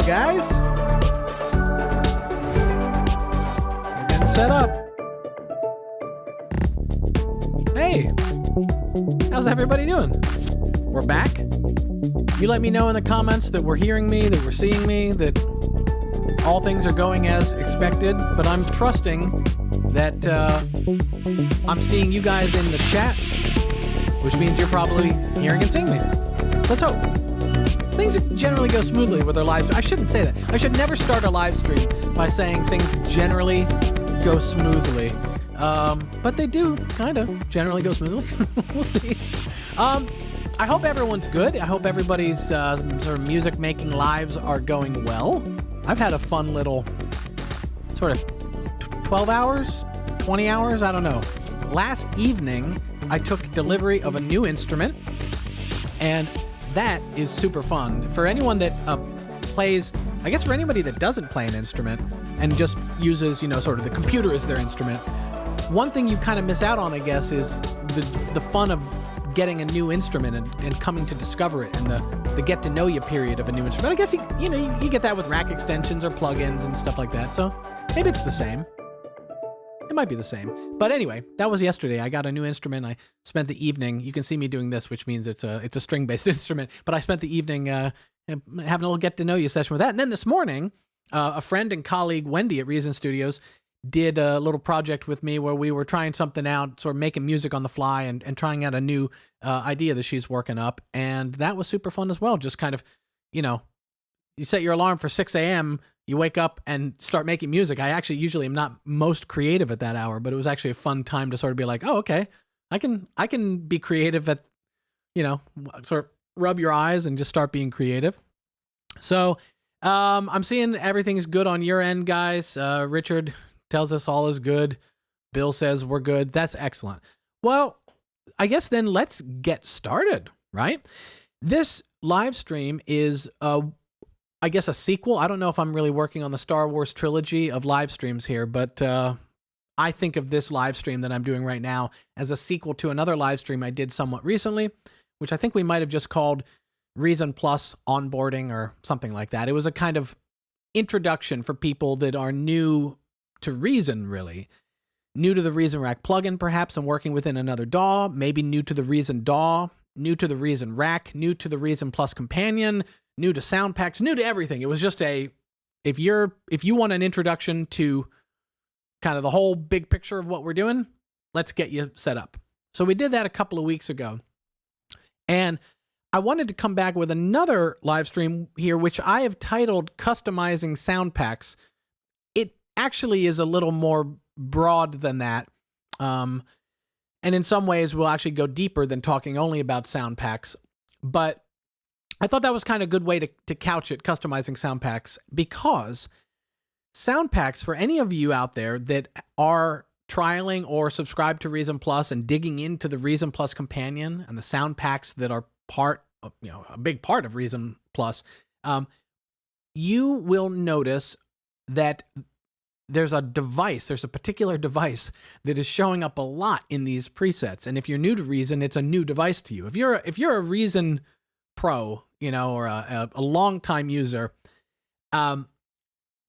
guys. We're getting set up. Hey, how's everybody doing? We're back. You let me know in the comments that we're hearing me, that we're seeing me, that all things are going as expected, but I'm trusting that I'm seeing you guys in the chat, which means you're probably hearing and seeing me. Let's hope. Things generally go smoothly with our live stream. I shouldn't say that. I should never start a live stream by saying things generally go smoothly. But they do kind of generally go smoothly. We'll see. I hope everyone's good. I hope everybody's sort of music making lives are going well. I've had a fun little sort of 12 hours, 20 hours, I don't know. Last evening, I took delivery of a new instrument, and that is super fun. For anyone that plays, I guess for anybody that doesn't play an instrument and just uses, you know, sort of the computer as their instrument, one thing you kind of miss out on, I guess, is the fun of getting a new instrument and coming to discover it, and the get to know you period of a new instrument. I guess you get that with rack extensions or plugins and stuff like that. So maybe it's the same. It might be the same. But anyway, that was yesterday. I got a new instrument. I spent the evening. You can see me doing this, which means it's a string-based instrument. But I spent the evening having a little get-to-know-you session with that. And then this morning, a friend and colleague, Wendy at Reason Studios, did a little project with me where we were trying something out, sort of making music on the fly and trying out a new idea that she's working up. And that was super fun as well. Just kind of, you know, you set your alarm for 6 a.m., you wake up and start making music. I actually usually am not most creative at that hour, but it was actually a fun time to sort of be like, oh, okay, I can be creative at, you know, sort of rub your eyes and just start being creative. So I'm seeing everything's good on your end, guys. Richard tells us all is good. Bill says we're good. That's excellent. Well, I guess then let's get started, right? This live stream is I guess a sequel. I don't know if I'm really working on the Star Wars trilogy of live streams here, but I think of this live stream that I'm doing right now as a sequel to another live stream I did somewhat recently, which I think we might have just called Reason Plus Onboarding or something like that. It was a kind of introduction for people that are new to Reason, really. New to the Reason Rack plugin, perhaps, and working within another DAW, maybe new to the Reason DAW, new to the Reason Rack, new to the Reason Plus Companion, new to sound packs, new to everything. It was just if you want an introduction to kind of the whole big picture of what we're doing, let's get you set up. So we did that a couple of weeks ago. And I wanted to come back with another live stream here, which I have titled Customizing Sound Packs. It actually is a little more broad than that. And in some ways, we'll actually go deeper than talking only about sound packs. But I thought that was kind of a good way to couch it, customizing sound packs, because sound packs, for any of you out there that are trialing or subscribed to Reason Plus and digging into the Reason Plus Companion and the sound packs that are a big part of Reason Plus, you will notice that there's a particular device that is showing up a lot in these presets. And if you're new to Reason, it's a new device to you. If you're a Reason Pro, you know, or a long-time user,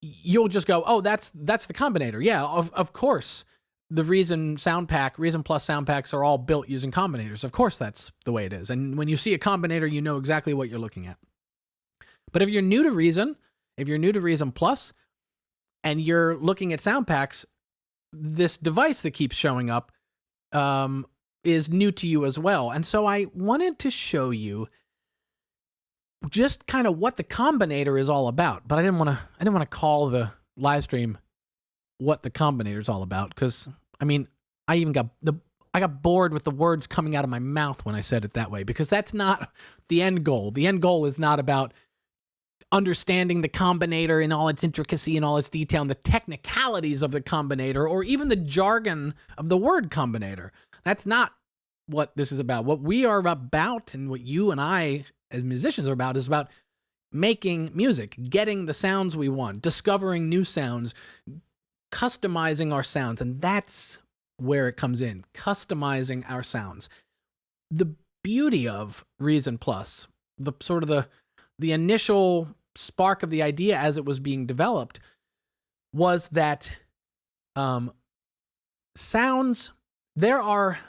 you'll just go, oh, that's the Combinator. Yeah, of course, the Reason sound pack, Reason Plus sound packs are all built using Combinators. Of course, that's the way it is. And when you see a Combinator, you know exactly what you're looking at. But if you're new to Reason, if you're new to Reason Plus, and you're looking at sound packs, this device that keeps showing up is new to you as well. And so I wanted to show you just kind of what the Combinator is all about. But I didn't want to call the live stream what the Combinator is all about, because I mean, I got bored with the words coming out of my mouth when I said it that way, because that's not the end goal. The end goal is not about understanding the Combinator in all its intricacy and all its detail and the technicalities of the Combinator, or even the jargon of the word Combinator. That's not what this is about. What we are about, and what you and I as musicians are about, is about making music, getting the sounds we want, discovering new sounds, customizing our sounds. And that's where it comes in, customizing our sounds. The beauty of Reason Plus, the initial spark of the idea as it was being developed was that there are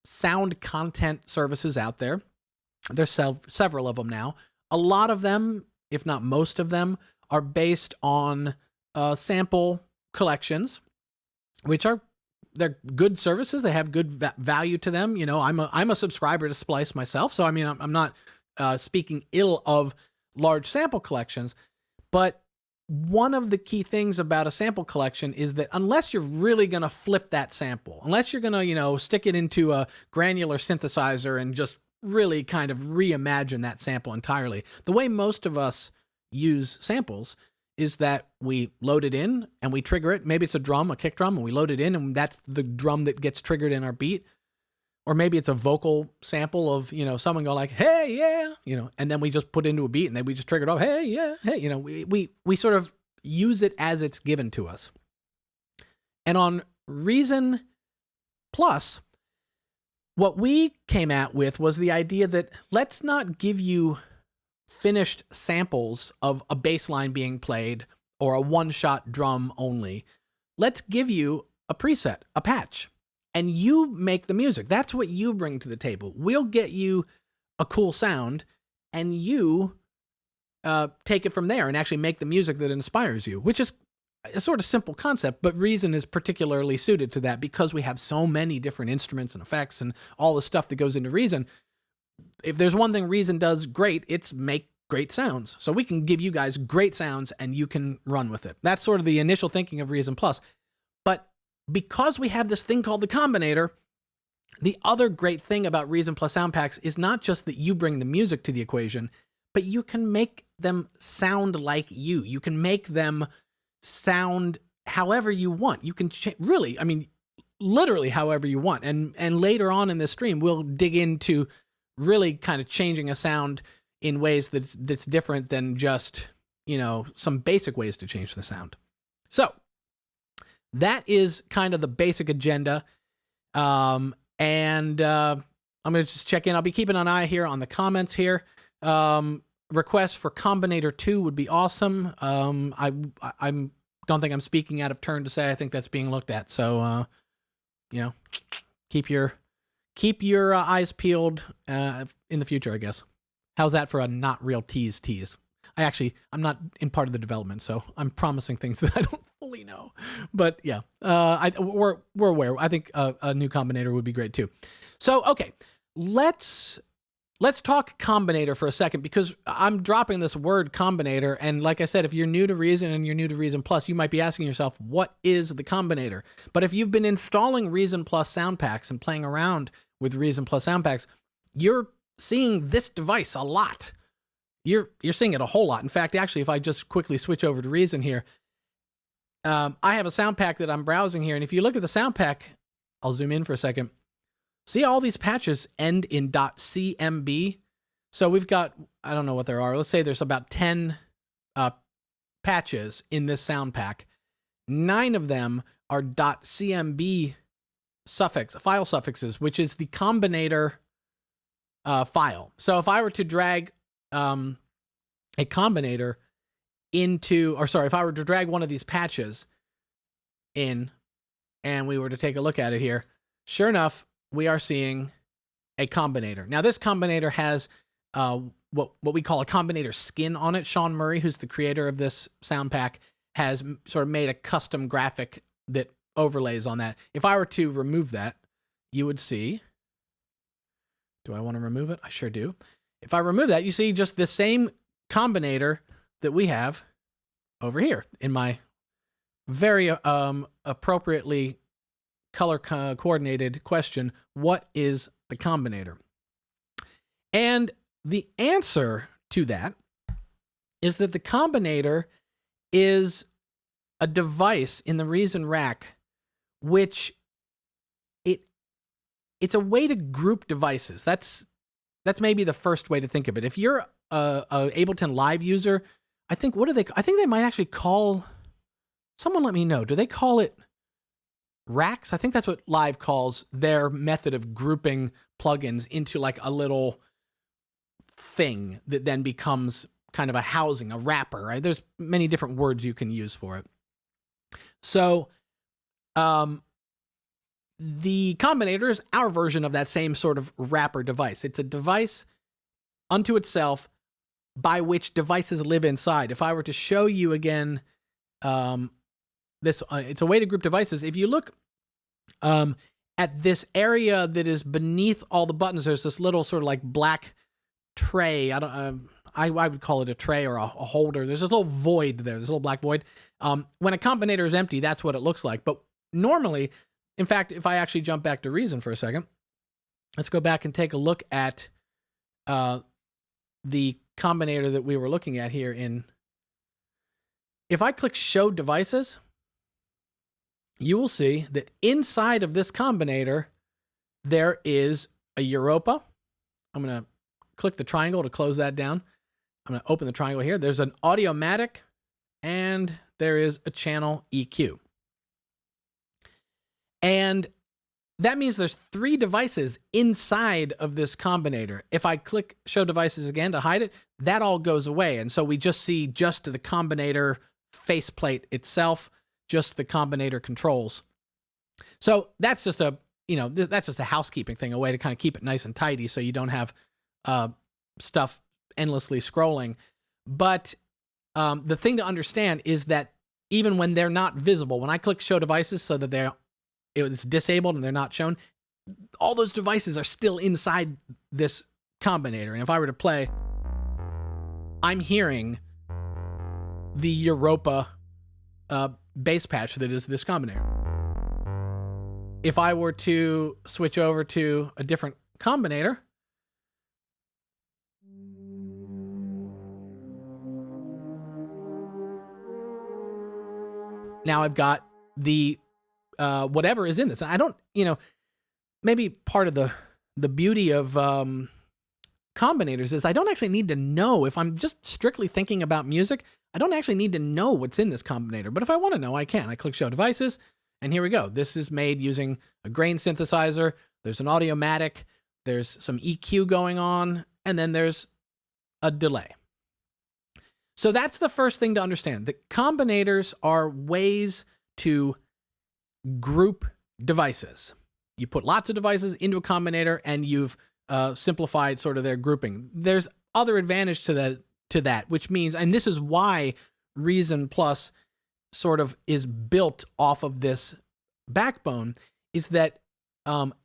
sound content services out there. There's several of them now. A lot of them, if not most of them, are based on sample collections, which they're good services. They have good value to them. I'm a subscriber to Splice myself, so I mean, I'm not speaking ill of large sample collections, but one of the key things about a sample collection is that unless you're really going to flip that sample, unless you're going to, stick it into a granular synthesizer and just really kind of reimagine that sample entirely, the way most of us use samples is that we load it in and we trigger it. Maybe it's a drum, a kick drum, and we load it in and that's the drum that gets triggered in our beat. Or maybe it's a vocal sample of, someone go like, hey, yeah, and then we just put into a beat and then we just trigger it off, hey, yeah, hey, we sort of use it as it's given to us. And on Reason Plus, what we came at with was the idea that let's not give you finished samples of a bass line being played or a one-shot drum only. Let's give you a preset, a patch. And you make the music. That's what you bring to the table. We'll get you a cool sound, and you take it from there and actually make the music that inspires you, which is a sort of simple concept, but Reason is particularly suited to that because we have so many different instruments and effects and all the stuff that goes into Reason. If there's one thing Reason does great, it's make great sounds. So we can give you guys great sounds, and you can run with it. That's sort of the initial thinking of Reason Plus. But because we have this thing called the Combinator, the other great thing about Reason Plus sound packs is not just that you bring the music to the equation, but you can make them sound like you. You can make them sound however you want. You can literally however you want. And later on in this stream, we'll dig into really kind of changing a sound in ways that's different than just, some basic ways to change the sound. So that is kind of the basic agenda. I'm going to just check in. I'll be keeping an eye here on the comments here. Requests for Combinator 2 would be awesome. I don't think I'm speaking out of turn to say I think that's being looked at. So, keep your eyes peeled in the future, I guess. How's that for a not real tease? I'm not in part of the development, so I'm promising things that I don't fully know. But yeah, we're aware. I think a new Combinator would be great too. So, okay, let's talk Combinator for a second, because I'm dropping this word Combinator. And like I said, if you're new to Reason and you're new to Reason Plus, you might be asking yourself, what is the Combinator? But if you've been installing Reason Plus sound packs and playing around with Reason Plus sound packs, you're seeing this device a lot. You're seeing it a whole lot. In fact, actually, if I just quickly switch over to Reason here, I have a sound pack that I'm browsing here. And if you look at the sound pack, I'll zoom in for a second. See, all these patches end in .cmb. So we've got, I don't know what there are. Let's say there's about 10 patches in this sound pack. 9 of them are .cmb file suffixes, which is the Combinator file. So if I were to drag a Combinator if I were to drag one of these patches in and we were to take a look at it here, sure enough, we are seeing a Combinator. Now this Combinator has what we call a Combinator skin on it. Sean Murray, who's the creator of this sound pack, has sort of made a custom graphic that overlays on that. If I were to remove that, you would see, do I want to remove it? I sure do. If I remove that, you see just the same Combinator that we have over here in my very appropriately color coordinated question, what is the Combinator? And the answer to that is that the Combinator is a device in the Reason Rack, which it's a way to group devices. That's maybe the first way to think of it. If you're a Ableton Live user, I think they might actually call, someone let me know, do they call it racks? I think that's what Live calls their method of grouping plugins into like a little thing that then becomes kind of a housing, a wrapper, right? There's many different words you can use for it. So the Combinator is our version of that same sort of wrapper device. It's a device unto itself by which devices live inside. If I were to show you again, it's a way to group devices. If you look at this area that is beneath all the buttons, there's this little sort of like black tray. I would call it a tray or a holder. There's this little void there, this little black void. When a Combinator is empty, that's what it looks like. But normally, in fact, if I actually jump back to Reason for a second, let's go back and take a look at the Combinator that we were looking at here in. If I click Show Devices, you will see that inside of this Combinator, there is a Europa. I'm going to click the triangle to close that down. I'm going to open the triangle here. There's an Audiomatic, and there is a channel EQ. And that means there's 3 devices inside of this Combinator. If I click Show Devices again to hide it, that all goes away. And so we just see just the Combinator faceplate itself, just the Combinator controls. So that's just a, that's just a housekeeping thing, a way to kind of keep it nice and tidy so you don't have stuff endlessly scrolling. But the thing to understand is that even when they're not visible, when I click Show Devices so that it's disabled and they're not shown, all those devices are still inside this Combinator. And if I were to play, I'm hearing the Europa bass patch that is this Combinator. If I were to switch over to a different Combinator, now I've got the whatever is in this. I don't, maybe part of the beauty of Combinators is I don't actually need to know. If I'm just strictly thinking about music, I don't actually need to know what's in this Combinator. But if I want to know, I can. I click Show Devices, and here we go. This is made using a grain synthesizer. There's an Audiomatic. There's some EQ going on, and then there's a delay. So that's the first thing to understand. The Combinators are ways to group devices. You put lots of devices into a Combinator, and you've simplified sort of their grouping. There's other advantage to that, which means, and this is why Reason Plus sort of is built off of this backbone, is that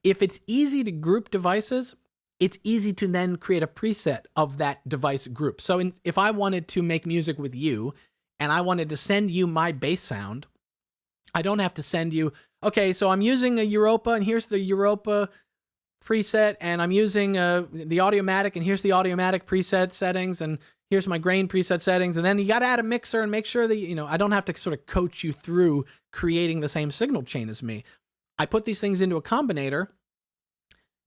if it's easy to group devices, it's easy to then create a preset of that device group. So if I wanted to make music with you, and I wanted to send you my bass sound, I don't have to send you, okay, so I'm using a Europa, and here's the Europa preset, and I'm using the Audiomatic, and here's the Audiomatic preset settings, and here's my grain preset settings, and then you got to add a mixer and make sure that, I don't have to sort of coach you through creating the same signal chain as me. I put these things into a Combinator,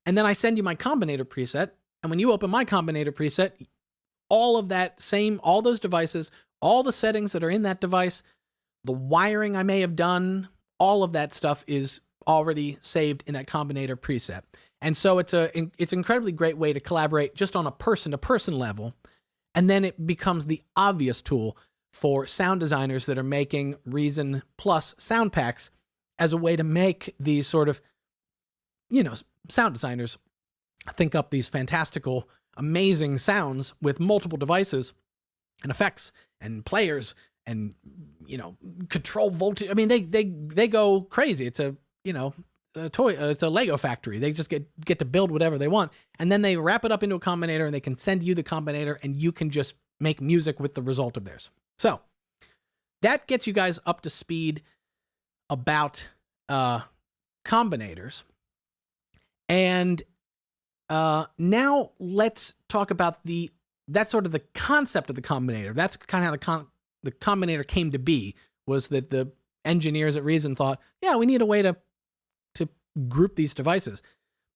and then I send you my Combinator preset, and when you open my Combinator preset, all those devices, all the settings that are in that device, the wiring I may have done, all of that stuff is already saved in that Combinator preset. And so it's an incredibly great way to collaborate just on a person-to-person level. And then it becomes the obvious tool for sound designers that are making Reason Plus sound packs as a way to make these sort of, sound designers think up these fantastical, amazing sounds with multiple devices and effects and players and, control voltage. I mean, they go crazy. It's a toy. It's a Lego factory. They just get to build whatever they want, and then they wrap it up into a Combinator, and they can send you the Combinator, and you can just make music with the result of theirs. So that gets you guys up to speed about Combinators. And now let's talk about that's sort of the concept of the Combinator. That's kind of how the Combinator came to be, was that the engineers at Reason thought, yeah, we need a way to group these devices.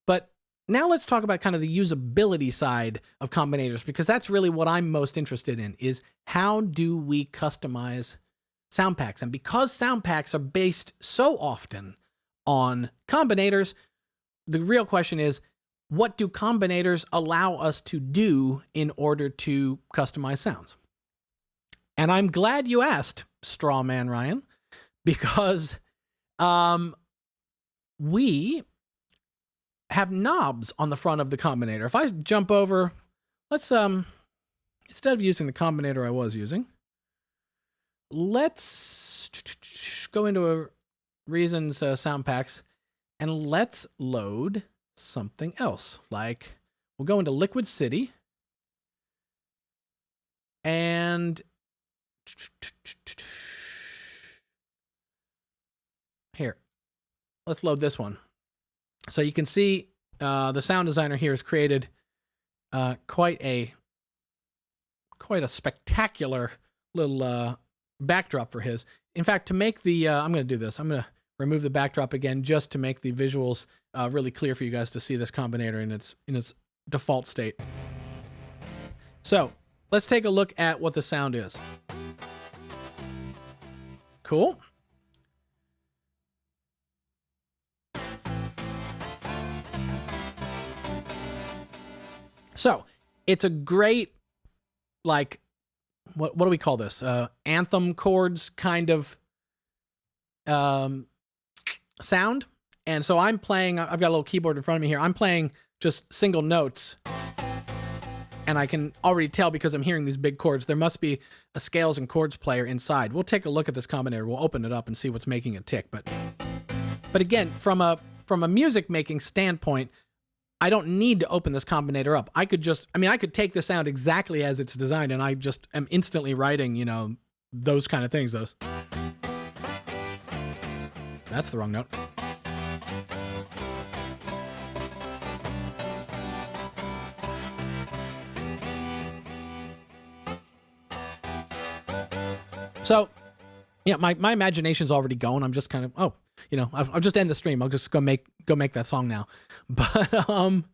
But now let's talk about kind of the usability side of Combinators, because that's really what I'm most interested in, is how do we customize sound packs? And because sound packs are based so often on Combinators, the real question is, what do Combinators allow us to do in order to customize sounds? And I'm glad you asked, Strawman Ryan, because we have knobs on the front of the Combinator. If I jump over, let's instead of using the Combinator I was using, let's go into a Reason's sound packs and let's load something else. Like we'll go into Liquid City and here, let's load this one. So you can see the sound designer here has created quite a spectacular little backdrop for his. In fact, to make the I'm going to do this. I'm going to remove the backdrop again just to make the visuals really clear for you guys to see this Combinator in its default state. So let's take a look at what the sound is. Cool. So it's a great, like, what do we call this? Anthem chords kind of sound. And so I'm playing, I've got a little keyboard in front of me here. I'm playing just single notes. And I can already tell because I'm hearing these big chords, there must be a scales and chords player inside. We'll take a look at this Combinator. We'll open it up and see what's making it tick. But again, from a music making standpoint, I don't need to open this Combinator up. I could take the sound exactly as it's designed, and I just am instantly writing, those kind of things. That's the wrong note. So, yeah, my imagination's already going. I'm just kind of, I'll just end the stream. I'll just go make that song now. But I'm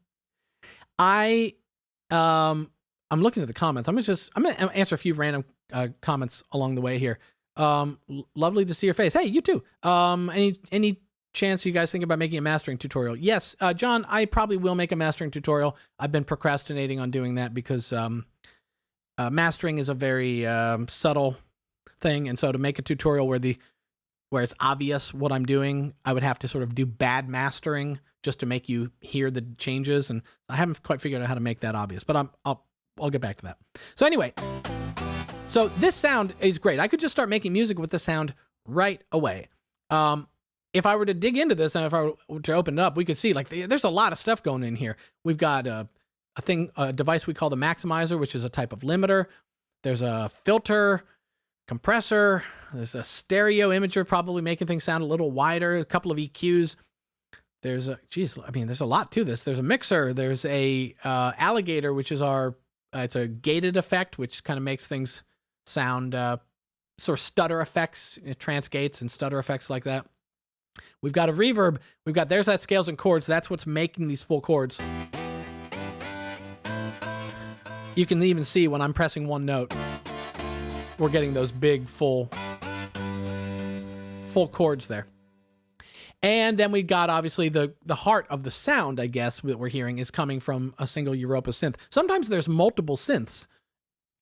looking at the comments. I'm gonna answer a few random comments along the way here. Lovely to see your face. Hey, you too. Any chance you guys think about making a mastering tutorial? Yes, John, I probably will make a mastering tutorial. I've been procrastinating on doing that because mastering is a very subtle thing, and so to make a tutorial where it's obvious what I'm doing, I would have to sort of do bad mastering just to make you hear the changes, and I haven't quite figured out how to make that obvious, but I'll get back to that. So anyway, so this sound is great. I could just start making music with the sound right away. If I were to dig into this and if I were to open it up, we could see like there's a lot of stuff going in here. We've got a device we call the maximizer, which is a type of limiter. There's a filter, compressor, there's a stereo imager, probably making things sound a little wider, a couple of EQs. There's a lot to this. There's a mixer, there's a alligator, which is it's a gated effect, which kind of makes things sound sort of stutter effects, transgates and stutter effects like that. We've got a reverb, there's that scales and chords, that's what's making these full chords. You can even see when I'm pressing one note, we're getting those big full chords there. And then we got obviously the heart of the sound, I guess, that we're hearing is coming from a single Europa synth. Sometimes there's multiple synths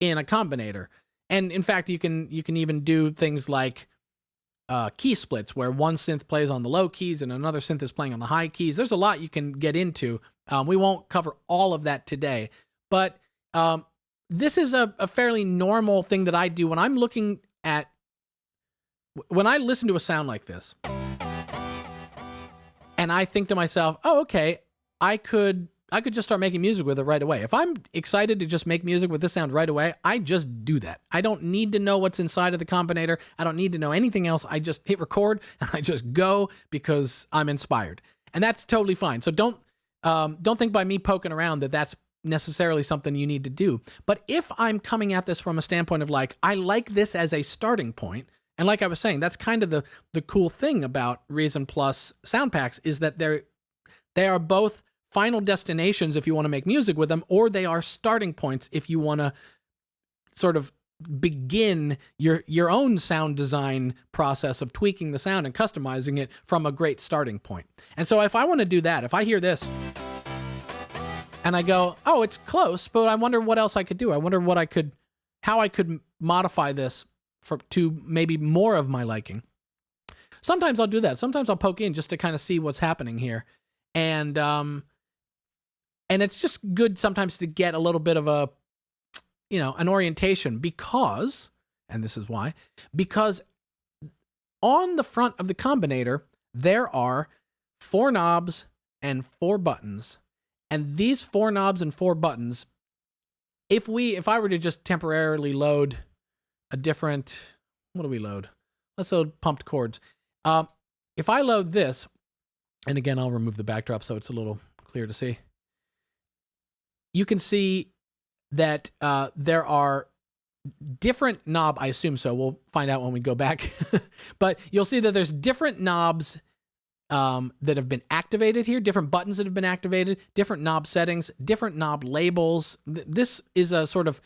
in a Combinator. And in fact, you can even do things like key splits where one synth plays on the low keys and another synth is playing on the high keys. There's a lot you can get into. We won't cover all of that today, but this is a fairly normal thing that I do when I'm looking at, when I listen to a sound like this and I think to myself, oh, okay, I could just start making music with it right away. If I'm excited to just make music with this sound right away, I just do that. I don't need to know what's inside of the Combinator. I don't need to know anything else. I just hit record and I just go because I'm inspired. And that's totally fine. So don't think by me poking around that that's necessarily something you need to do. But if I'm coming at this from a standpoint of like, I like this as a starting point, and like I was saying, that's kind of the cool thing about Reason Plus sound packs is that they are both final destinations if you want to make music with them, or they are starting points if you want to sort of begin your own sound design process of tweaking the sound and customizing it from a great starting point. And so if I want to do that, if I hear this and I go, oh, it's close, but I wonder what else I could do. I wonder how I could modify this to maybe more of my liking. Sometimes I'll do that. Sometimes I'll poke in just to kind of see what's happening here. And it's just good sometimes to get a little bit of a, an orientation because, and this is why, because on the front of the Combinator, there are 4 knobs and 4 buttons. And these 4 knobs and 4 buttons, if I were to just temporarily load a different, what do we load? Let's load pumped chords. If I load this, and again, I'll remove the backdrop so it's a little clear to see. You can see that there are different knob, I assume so. We'll find out when we go back. But you'll see that there's different knobs that have been activated here, different buttons that have been activated, different knob settings, different knob labels. This is a sort of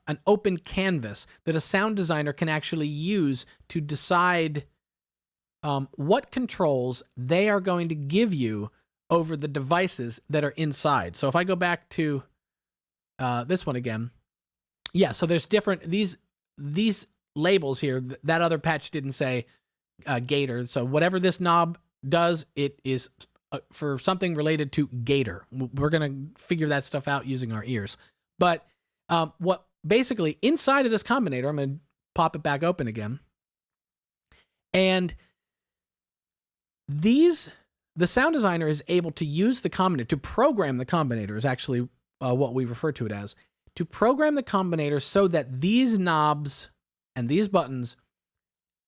an open canvas that a sound designer can actually use to decide what controls they are going to give you over the devices that are inside. So if I go back to this one again, yeah, so there's different, these labels here, that other patch didn't say Gator. So whatever this knob does, it is for something related to Gator. We're going to figure that stuff out using our ears. But what basically inside of this Combinator, I'm going to pop it back open again. And the sound designer is able to use the Combinator, to program the Combinator is actually what we refer to it as, to program the Combinator so that these knobs and these buttons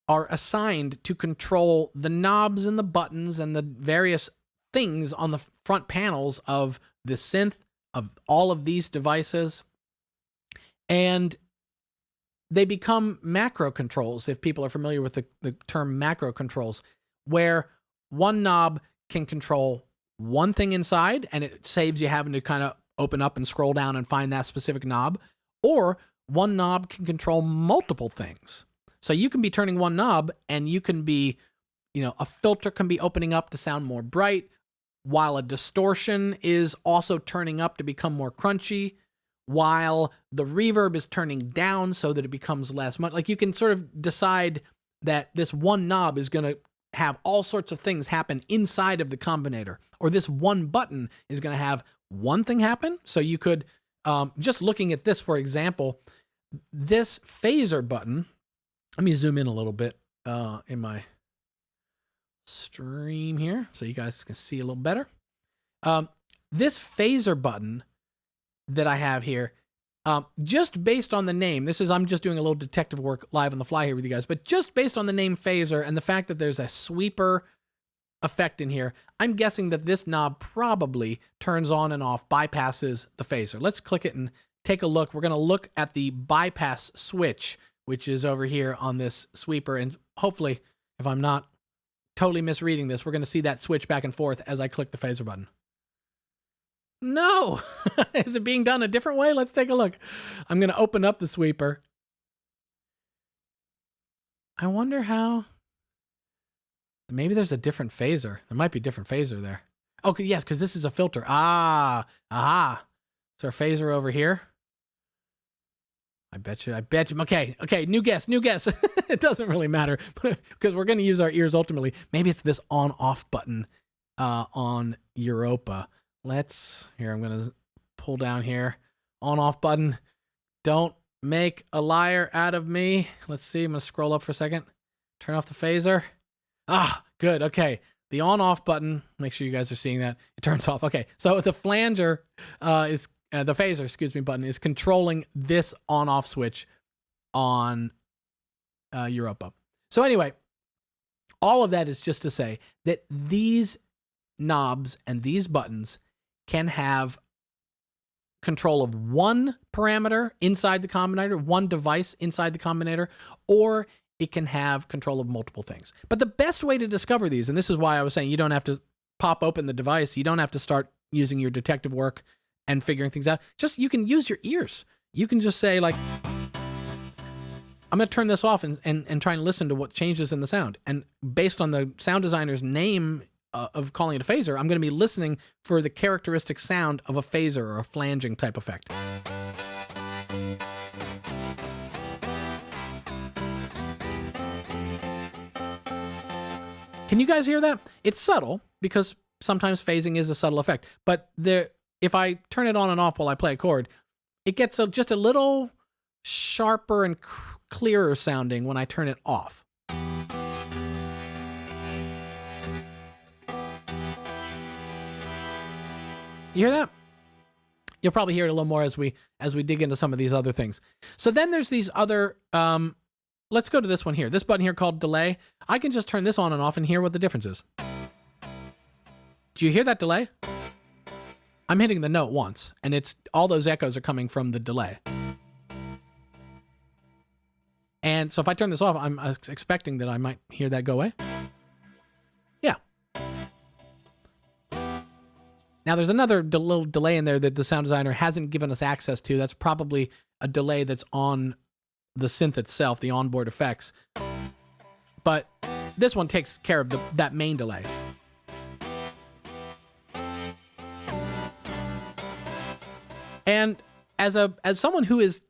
are assigned to control the knobs and the buttons and the various things on the front panels of the synth, of all of these devices. And they become macro controls, if people are familiar with the term macro controls, where one knob can control one thing inside, and it saves you having to kind of open up and scroll down and find that specific knob, or one knob can control multiple things. So you can be turning one knob and you can be, a filter can be opening up to sound more bright, while a distortion is also turning up to become more crunchy, while the reverb is turning down so that it becomes less much. Like you can sort of decide that this one knob is going to have all sorts of things happen inside of the Combinator, or this one button is going to have one thing happen. So you could, just looking at this, for example, this phaser button, let me zoom in a little bit in my stream here so you guys can see a little better. This phaser button that I have here, just based on the name, I'm just doing a little detective work live on the fly here with you guys, but just based on the name phaser and the fact that there's a sweeper effect in here, I'm guessing that this knob probably turns on and off, bypasses the phaser. Let's click it and take a look. We're going to look at the bypass switch, which is over here on this sweeper. And hopefully, if I'm not totally misreading this, we're going to see that switch back and forth as I click the phaser button. No! Is it being done a different way? Let's take a look. I'm going to open up the sweeper. I wonder how... Maybe there's a different phaser. There might be a different phaser there. Okay, yes, because this is a filter. Aha! Is there a phaser over here? I bet you. Okay, new guess. It doesn't really matter because we're going to use our ears ultimately. Maybe it's this on-off button on Europa. I'm going to pull down here. On-off button. Don't make a liar out of me. Let's see. I'm going to scroll up for a second. Turn off the phaser. Good. Okay. The on-off button, make sure you guys are seeing that. It turns off. Okay. So the flanger is... the phaser, button is controlling this on-off switch on Europa. So anyway, all of that is just to say that these knobs and these buttons can have control of one parameter inside the Combinator, one device inside the Combinator, or it can have control of multiple things. But the best way to discover these, and this is why I was saying you don't have to pop open the device, you don't have to start using your detective work and figuring things out. You can use your ears. You can just say, like, I'm going to turn this off and try and listen to what changes in the sound. And based on the sound designer's name of calling it a phaser, I'm going to be listening for the characteristic sound of a phaser or a flanging type effect. Can you guys hear that? It's subtle because sometimes phasing is a subtle effect, but if I turn it on and off while I play a chord, it gets just a little sharper and clearer sounding when I turn it off. You hear that? You'll probably hear it a little more as we dig into some of these other things. So then there's these other, let's go to this one here. This button here called delay. I can just turn this on and off and hear what the difference is. Do you hear that delay? I'm hitting the note once, and it's all those echoes are coming from the delay. And so if I turn this off, I'm expecting that I might hear that go away. Yeah. Now there's another little delay in there that the sound designer hasn't given us access to. That's probably a delay that's on the synth itself, the onboard effects. But this one takes care of that main delay. And as someone who is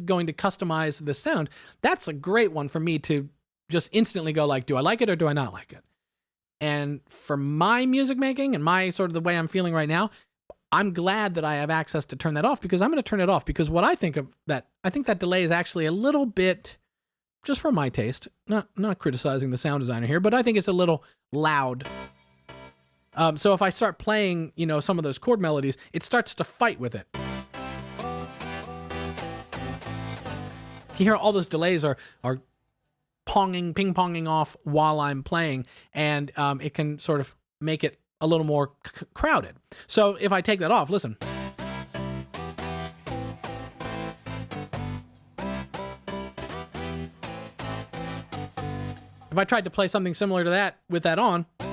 going to customize the sound, that's a great one for me to just instantly go like, do I like it or do I not like it? And for my music making and my sort of the way I'm feeling right now, I'm glad that I have access to turn that off, because I'm going to turn it off because what I think of that, I think that delay is actually a little bit, just for my taste, not criticizing the sound designer here, but I think it's a little loud. So if I start playing, some of those chord melodies, it starts to fight with it. You hear all those delays are ping-ponging off while I'm playing, and it can sort of make it a little more crowded. So if I take that off, listen. If I tried to play something similar to that with that on, a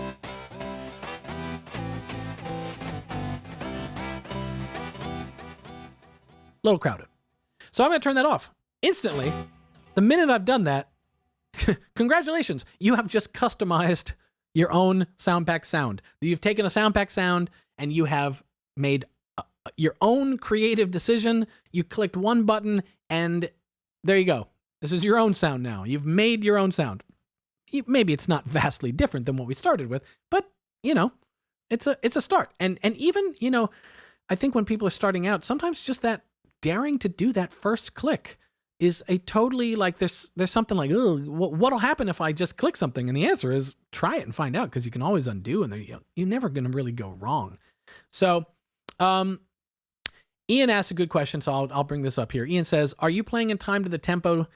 little crowded. So I'm going to turn that off instantly. The minute I've done that, congratulations, you have just customized your own SoundPack sound. You've taken a SoundPack sound and you have made your own creative decision. You clicked one button and there you go. This is your own sound now. You've made your own sound. Maybe it's not vastly different than what we started with, but it's a start. And even, I think when people are starting out, sometimes just that daring to do that first click is a totally, like, there's something like, oh, what'll happen if I just click something? And the answer is try it and find out, because you can always undo, and you're never going to really go wrong. So, Ian asked a good question, so I'll bring this up here. Ian says, are you playing in time to the tempo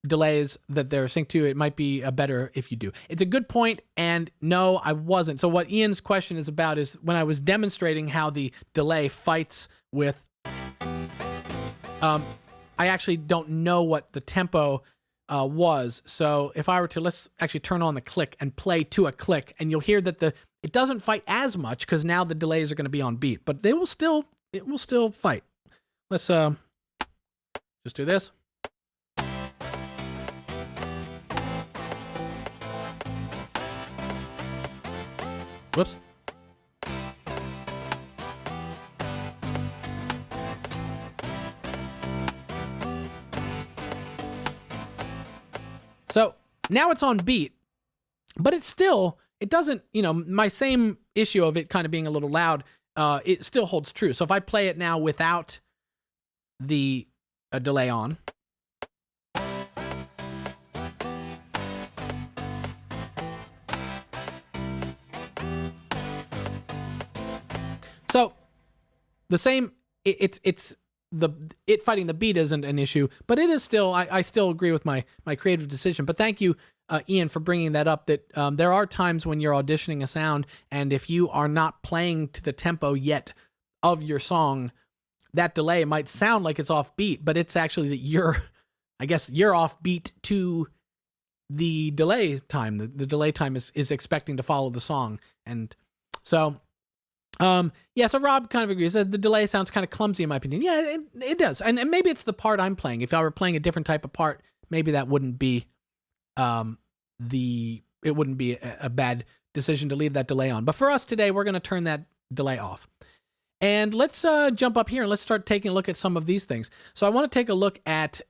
delays that they're synced to? It might be better if you do. It's a good point, and no, I wasn't. So what Ian's question is about is when I was demonstrating how the delay fights with... I actually don't know what the tempo was. So if I were to, let's actually turn on the click and play to a click, and you'll hear that it doesn't fight as much because now the delays are going to be on beat, but it will still fight. Let's just do this. Whoops. So now it's on beat, but it doesn't, my same issue of it kind of being a little loud, it still holds true. So if I play it now without the delay on, so the same, it fighting the beat isn't an issue, but it is still, I still agree with my creative decision. But thank you, Ian, for bringing that up, that there are times when you're auditioning a sound, and if you are not playing to the tempo yet of your song, that delay might sound like it's off beat, but it's actually that you're off beat to the delay time. The delay time is expecting to follow the song. And so... so Rob kind of agrees that the delay sounds kind of clumsy in my opinion. Yeah, it does. And maybe it's the part I'm playing. If I were playing a different type of part, maybe that wouldn't be, it wouldn't be a bad decision to leave that delay on. But for us today, we're going to turn that delay off. And let's, jump up here and let's start taking a look at some of these things. So I want to take a look at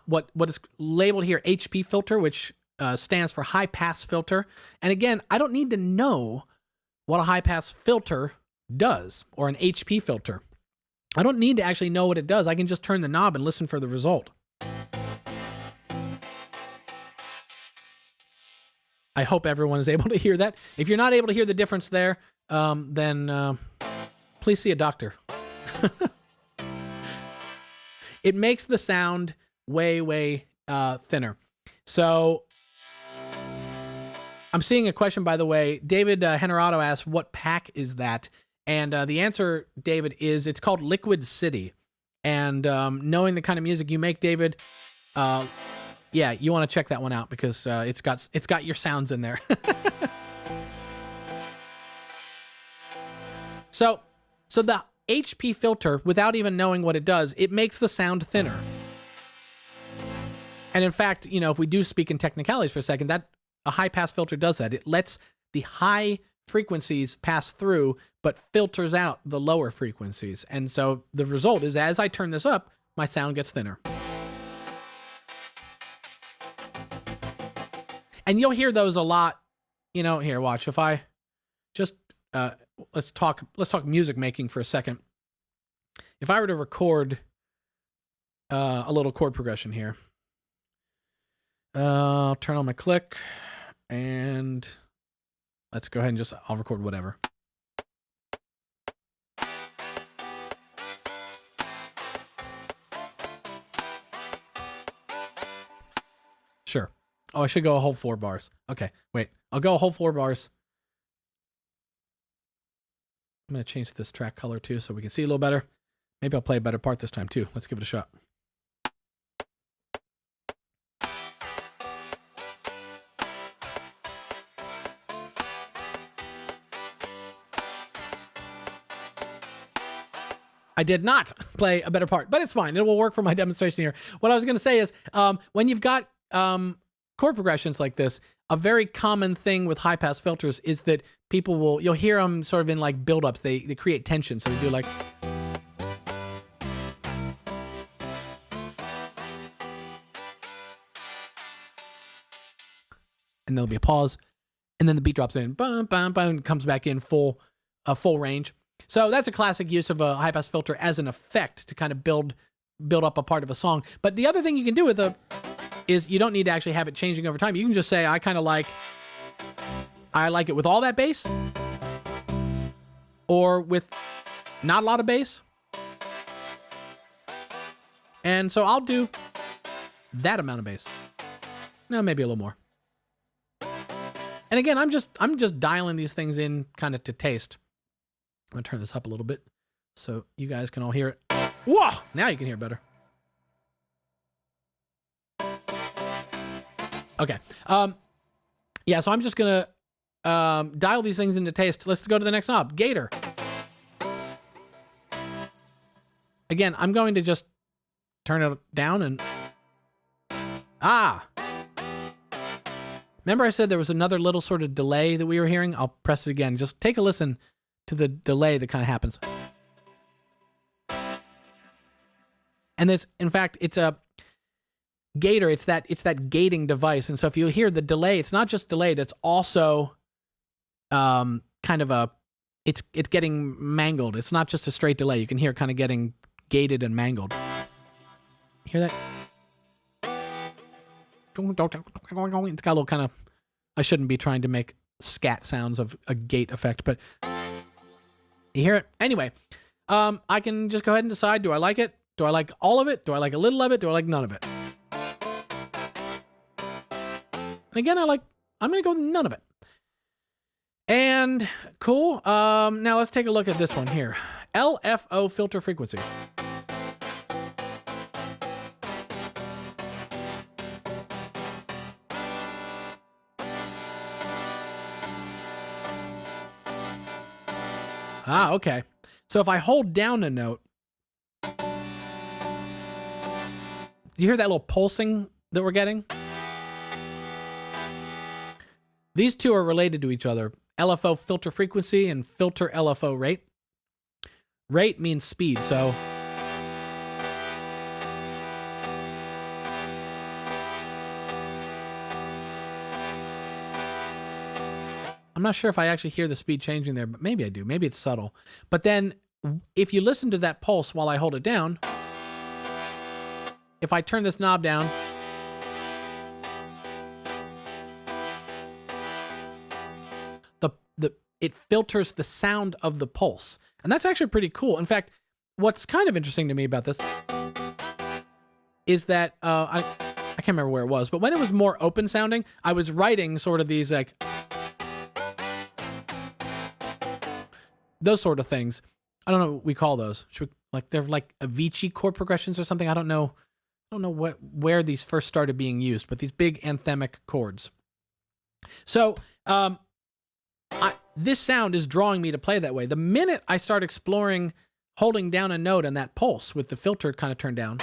what is labeled here HP filter, which stands for high pass filter. And again, I don't need to know what a high pass filter does, or an HP filter. I don't need to actually know what it does. I can just turn the knob and listen for the result. I hope everyone is able to hear that. If you're not able to hear the difference there, then please see a doctor. It makes the sound way, way thinner. So I'm seeing a question, by the way. David Henerato asks, what pack is that? And the answer, David, is it's called Liquid City. And knowing the kind of music you make, David, yeah, you want to check that one out because it's got your sounds in there. So the HP filter, without even knowing what it does, it makes the sound thinner. And in fact, you know, if we do speak in technicalities for a second, that a high pass filter does that. It lets the high frequencies pass through, but filters out the lower frequencies. And so the result is, as I turn this up, my sound gets thinner. And you'll hear those a lot. You know, here, watch. If I just let's talk music making for a second. If I were to record a little chord progression here, I'll turn on my click, and let's go ahead and I'll record whatever. Sure. Oh, I should go a whole 4 bars. Okay, wait. I'll go a whole 4 bars. I'm going to change this track color too so we can see a little better. Maybe I'll play a better part this time too. Let's give it a shot. I did not play a better part, but it's fine. It will work for my demonstration here. What I was going to say is, when you've got chord progressions like this, a very common thing with high pass filters is that you'll hear them sort of in like build-ups. They create tension. So they do like, and there'll be a pause, and then the beat drops in, bum, bum, bum, and comes back in full range. So that's a classic use of a high pass filter as an effect to kind of build up a part of a song. But the other thing you can do with is you don't need to actually have it changing over time. You can just say, I like it with all that bass, or with not a lot of bass. And so I'll do that amount of bass. No, maybe a little more. And again, I'm just dialing these things in kind of to taste. I'm gonna turn this up a little bit so you guys can all hear it. Whoa! Now you can hear better. Okay. Yeah, so I'm just gonna dial these things into taste. Let's go to the next knob, Gator. Again, I'm going to just turn it down and remember I said there was another little sort of delay that we were hearing? I'll press it again. Just take a listen to the delay that kind of happens. And this, in fact, it's a gator. It's that gating device. And so if you hear the delay, it's not just delayed, it's also kind of it's getting mangled. It's not just a straight delay. You can hear it kind of getting gated and mangled. Hear that? It's got a little kind of, I shouldn't be trying to make scat sounds of a gate effect, but you hear it? Anyway, I can just go ahead and decide, do I like it? Do I like all of it? Do I like a little of it? Do I like none of it? And again, I'm going to go with none of it. And cool. Now let's take a look at this one here. LFO filter frequency. Okay. So if I hold down a note, do you hear that little pulsing that we're getting? These two are related to each other. LFO filter frequency and filter LFO rate. Rate means speed, so not sure if I actually hear the speed changing there, but maybe I do. Maybe it's subtle. But then if you listen to that pulse while I hold it down, if I turn this knob down, it filters the sound of the pulse. And that's actually pretty cool. In fact, what's kind of interesting to me about this is that I can't remember where it was, but when it was more open sounding, I was writing sort of these like those sort of things. I don't know what we call those. Like they're like Avicii chord progressions or something. I don't know where these first started being used, but these big anthemic chords. So this sound is drawing me to play that way. The minute I start exploring holding down a note and that pulse with the filter kind of turned down,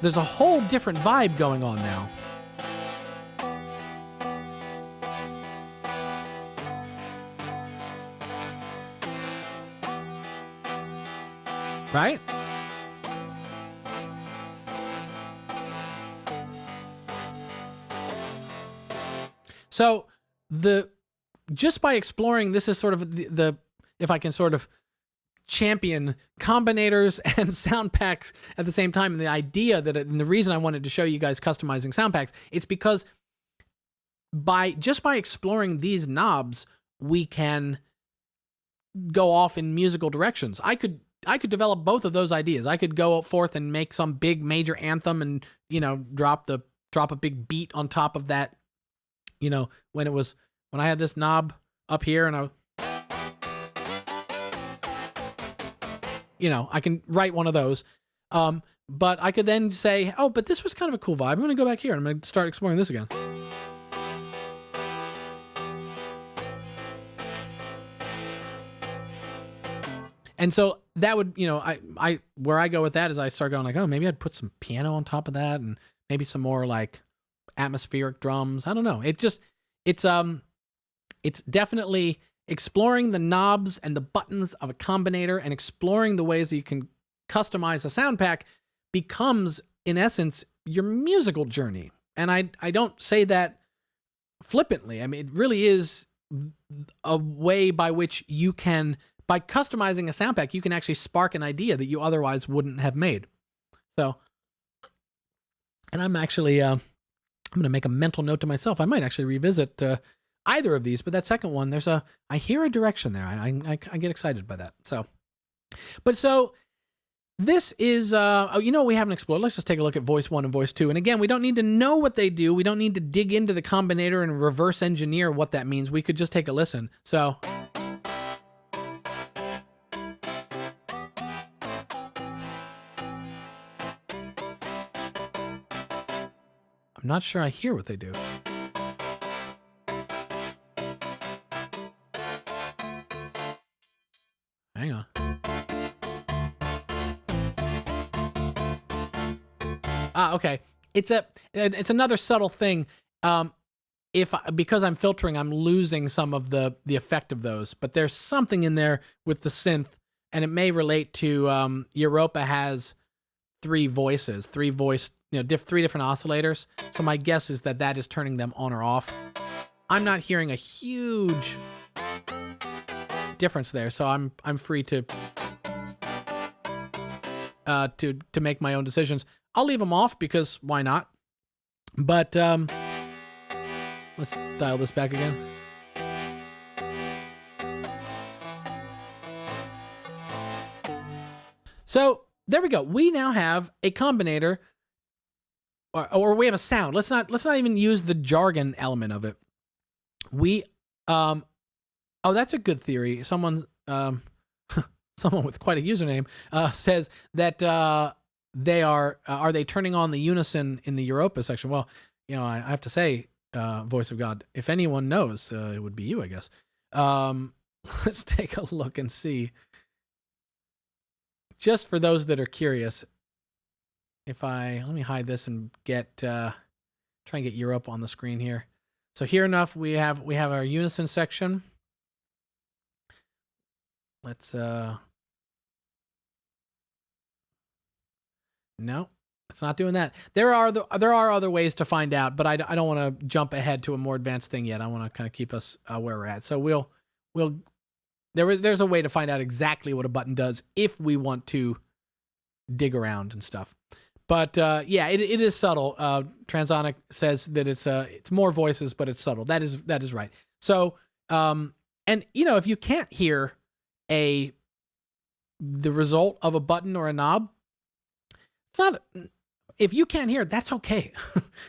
there's a whole different vibe going on now. Right? So just by exploring, this is sort of the if I can sort of champion combinators and sound packs at the same time, and the idea that and the reason I wanted to show you guys customizing sound packs, it's because by exploring these knobs, we can go off in musical directions. I could develop both of those ideas. I could go forth and make some big major anthem and, drop a big beat on top of that. When I had this knob up here and I can write one of those. But I could then say, oh, but this was kind of a cool vibe. I'm going to go back here and I'm going to start exploring this again. And so that would, where I go with that is I start going like, oh, maybe I'd put some piano on top of that and maybe some more like atmospheric drums. I don't know. It's definitely exploring the knobs and the buttons of a combinator and exploring the ways that you can customize a sound pack becomes, in essence, your musical journey. And I don't say that flippantly. I mean, it really is a way by which you can, by customizing a sound pack, you can actually spark an idea that you otherwise wouldn't have made. So, and I'm actually, I'm going to make a mental note to myself. I might actually revisit either of these, but that second one, I hear a direction there. I get excited by that. So this is, we haven't explored. Let's just take a look at voice 1 and voice 2. And again, we don't need to know what they do. We don't need to dig into the combinator and reverse engineer what that means. We could just take a listen. So. I'm not sure I hear what they do. Hang on. Okay. It's another subtle thing. Because I'm filtering, I'm losing some of the effect of those, but there's something in there with the synth, and it may relate to Europa has three voice, three different oscillators. So my guess is that is turning them on or off. I'm not hearing a huge difference there, so I'm free to make my own decisions. I'll leave them off because why not? But let's dial this back again. So there we go. We now have a combinator, or we have a sound. Let's not even use the jargon element of it. That's a good theory. Someone with quite a username says that are they turning on the unison in the Europa section? Well, I have to say, voice of God, if anyone knows, it would be you, I guess. Let's take a look and see. Just for those that are curious, let me hide this and try and get Europe on the screen here. So here enough, we have our unison section. Let's no, It's not doing that. There are other ways to find out, but I don't want to jump ahead to a more advanced thing yet. I want to kind of keep us where we're at. So there's a way to find out exactly what a button does if we want to dig around and stuff. But yeah, it is subtle. Transonic says that it's more voices, but it's subtle. That is right. So and if you can't hear the result of a button or a knob, it's not. If you can't hear it, that's okay.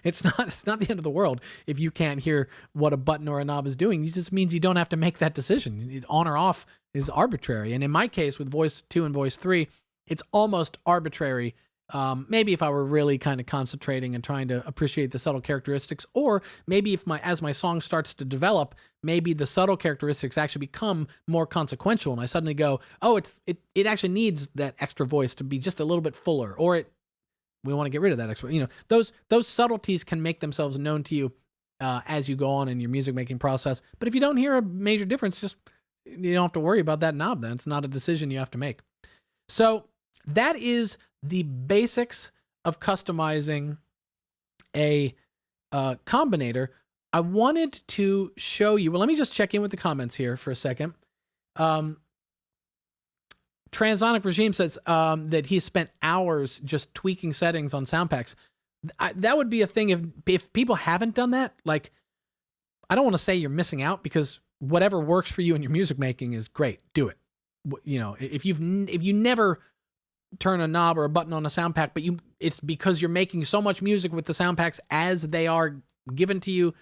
It's not the end of the world if you can't hear what a button or a knob is doing. It just means you don't have to make that decision. It's on or off is arbitrary. And in my case, with voice 2 and voice 3, it's almost arbitrary. Maybe if I were really kind of concentrating and trying to appreciate the subtle characteristics, or maybe as my song starts to develop, maybe the subtle characteristics actually become more consequential, and I suddenly go, oh, it actually needs that extra voice to be just a little bit fuller, or we want to get rid of that extra. Those subtleties can make themselves known to you as you go on in your music making process. But if you don't hear a major difference, you don't have to worry about that knob. Then it's not a decision you have to make. So that is the basics of customizing a combinator. I wanted to show you. Well, let me just check in with the comments here for a second. Transonic Regime says that he spent hours just tweaking settings on sound packs. That would be a thing if people haven't done that. Like, I don't want to say you're missing out, because whatever works for you in your music making is great. Do it. If you never turn a knob or a button on a sound pack, but it's because you're making so much music with the sound packs as they are given to you,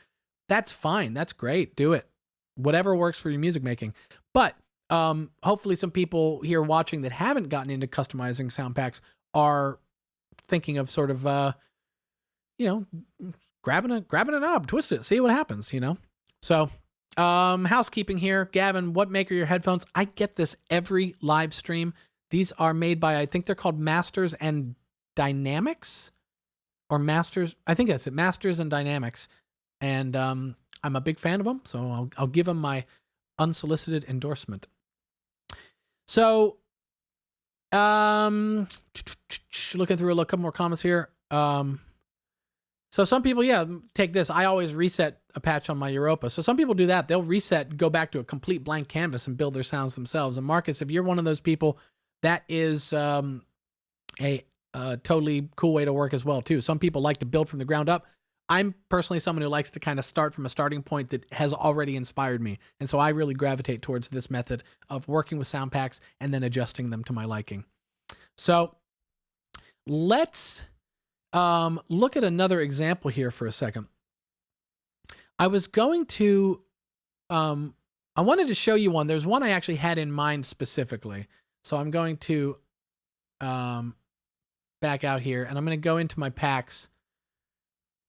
that's fine. That's great. Do it. Whatever works for your music making. But hopefully some people here watching that haven't gotten into customizing sound packs are thinking of sort of, grabbing a knob, twist it, see what happens, So, housekeeping here. Gavin, what maker are your headphones? I get this every live stream. These are made by, I think they're called Masters and Dynamics, or Masters. I think that's it. Masters and Dynamics. And I'm a big fan of them, so I'll give them my unsolicited endorsement. So, looking through a couple more comments here. So some people, take this. I always reset a patch on my Europa. So some people do that. They'll reset, go back to a complete blank canvas and build their sounds themselves. And Marcus, if you're one of those people, that is a totally cool way to work as well, too. Some people like to build from the ground up. I'm personally someone who likes to kind of start from a starting point that has already inspired me. And so I really gravitate towards this method of working with sound packs and then adjusting them to my liking. So let's look at another example here for a second. I was going to, I wanted to show you one. There's one I actually had in mind specifically. So I'm going to back out here, and I'm going to go into my packs.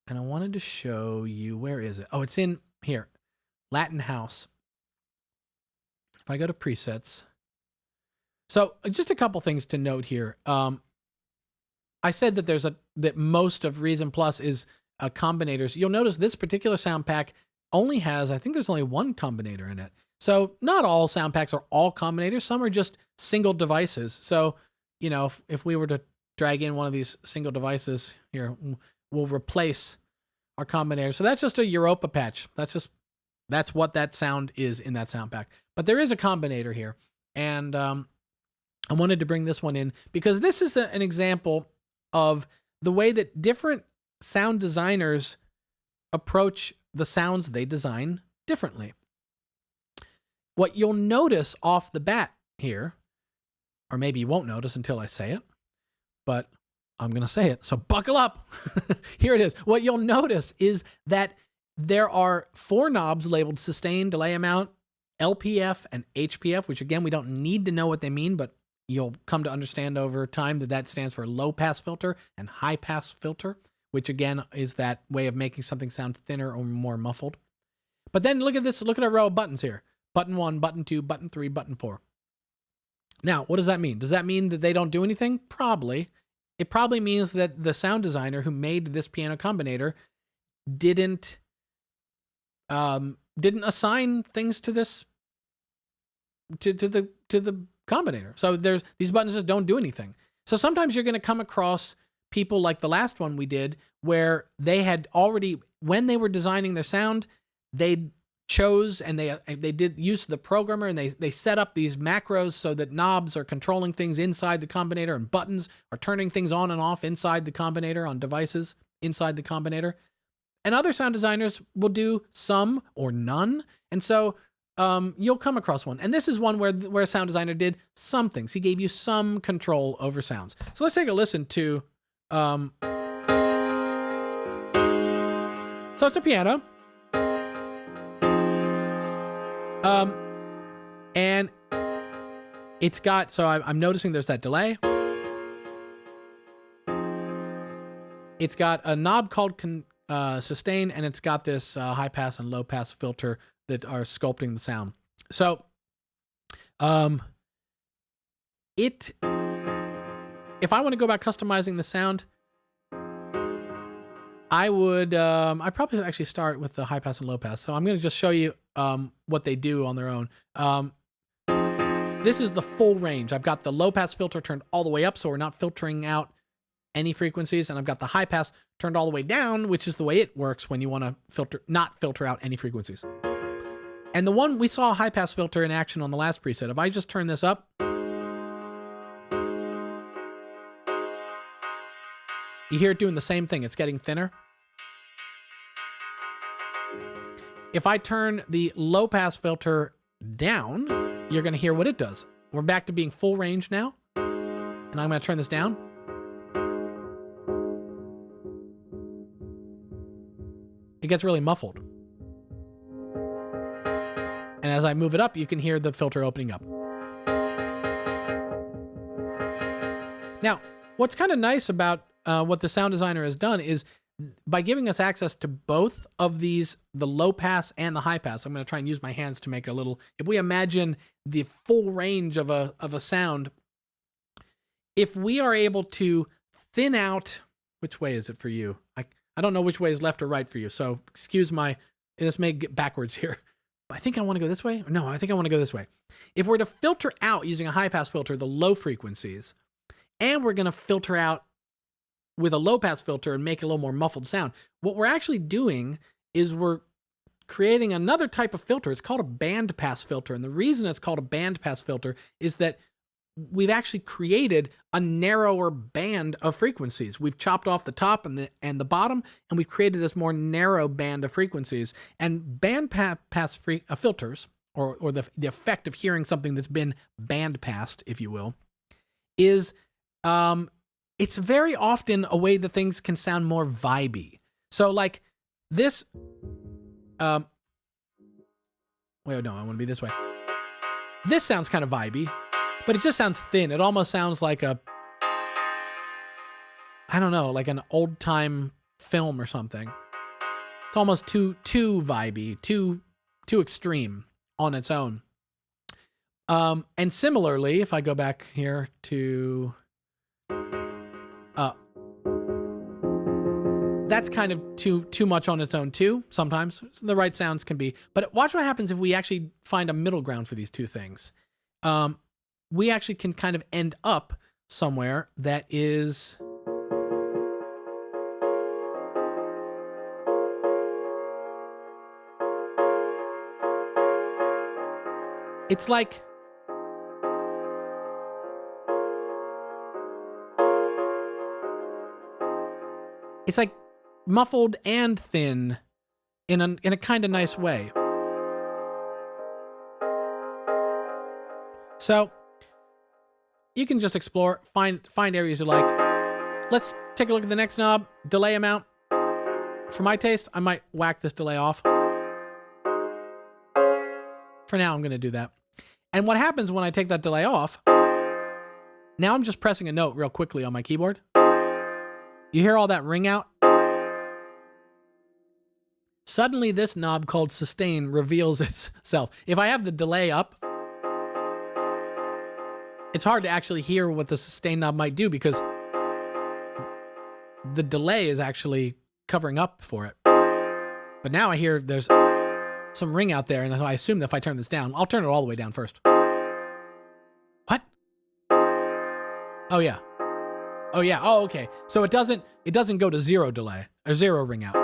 And I wanted to show you, where is it? Oh, it's in here, Latin House. If I go to presets. So just a couple things to note here. I said that that most of Reason Plus is combinators. You'll notice this particular sound pack only has, I think there's only one combinator in it. So not all sound packs are all combinators. Some are just single devices. So, if we were to drag in one of these single devices here, we'll replace our combinator. So that's just a Europa patch. That's what that sound is in that sound pack. But there is a combinator here. And I wanted to bring this one in because this is an example of the way that different sound designers approach the sounds they design differently. What you'll notice off the bat here, or maybe you won't notice until I say it, but I'm going to say it, so buckle up. Here it is. What you'll notice is that there are 4 knobs labeled sustain, delay amount, LPF, and HPF, which again, we don't need to know what they mean, but you'll come to understand over time that stands for low pass filter and high pass filter, which again is that way of making something sound thinner or more muffled. But then look at this. Look at our row of buttons here. Button 1, button 2, button 3, button 4. Now, what does that mean? Does that mean that they don't do anything? Probably. It probably means that the sound designer who made this piano combinator didn't assign things to this to the combinator. So these buttons just don't do anything. So sometimes you're going to come across people like the last one we did, where they had already, when they were designing their sound, they chose and they did use the programmer, and they set up these macros so that knobs are controlling things inside the combinator and buttons are turning things on and off inside the combinator on devices inside the combinator. And other sound designers will do some or none. And so you'll come across one. And this is one where a sound designer did some things. He gave you some control over sounds. So let's take a listen to, so it's a piano. And it's got, so I'm noticing there's that delay. It's got a knob called sustain, and it's got this high pass and low pass filter that are sculpting the sound. So, if I want to go about customizing the sound, I would, I probably actually start with the high pass and low pass. So I'm going to just show you what they do on their own. This is the full range. I've got the low pass filter turned all the way up, so we're not filtering out any frequencies, and I've got the high pass turned all the way down, which is the way it works when you want to not filter out any frequencies. And the one we saw, a high pass filter in action on the last preset. If I just turn this up, you hear it doing the same thing. It's getting thinner. If I turn the low pass filter down, you're going to hear what it does. We're back to being full range now. And I'm going to turn this down. It gets really muffled. And as I move it up, you can hear the filter opening up. Now, what's kind of nice about what the sound designer has done is by giving us access to both of these, the low pass and the high pass. I'm going to try and use my hands to make a little, if we imagine the full range of a sound, if we are able to thin out, which way is it for you? I don't know which way is left or right for you. So excuse this may get backwards here. I think I want to go this way. No, I think I want to go this way. If we're to filter out using a high pass filter, the low frequencies, and we're going to filter out with a low pass filter and make a little more muffled sound, what we're actually doing is we're creating another type of filter. It's called a band pass filter. And the reason it's called a band pass filter is that we've actually created a narrower band of frequencies. We've chopped off the top and the bottom, and we've created this more narrow band of frequencies. And band pass filters, or the effect of hearing something that's been band passed, if you will, is it's very often a way that things can sound more vibey. So like this, wait, no, I want to be this way. This sounds kind of vibey, but it just sounds thin. It almost sounds like I don't know, like an old time film or something. It's almost too vibey, too extreme on its own. And similarly, if I go back here to, that's kind of too much on its own too. Sometimes the right sounds can be, but watch what happens if we actually find a middle ground for these two things. We actually can kind of end up somewhere that is it's like muffled and thin in a kind of nice way. So you can just explore, find areas you like. Let's take a look at the next knob, delay amount. For my taste, I might whack this delay off. For now, I'm going to do that. And what happens when I take that delay off, now I'm just pressing a note real quickly on my keyboard. You hear all that ring out? Suddenly this knob called sustain reveals itself. If I have the delay up, it's hard to actually hear what the sustain knob might do because the delay is actually covering up for it. But now I hear there's some ring out there, and so I assume that if I turn this down, I'll turn it all the way down first. What? Oh yeah. Oh yeah. Oh, okay. So it doesn't go to 0 delay or 0 ring out,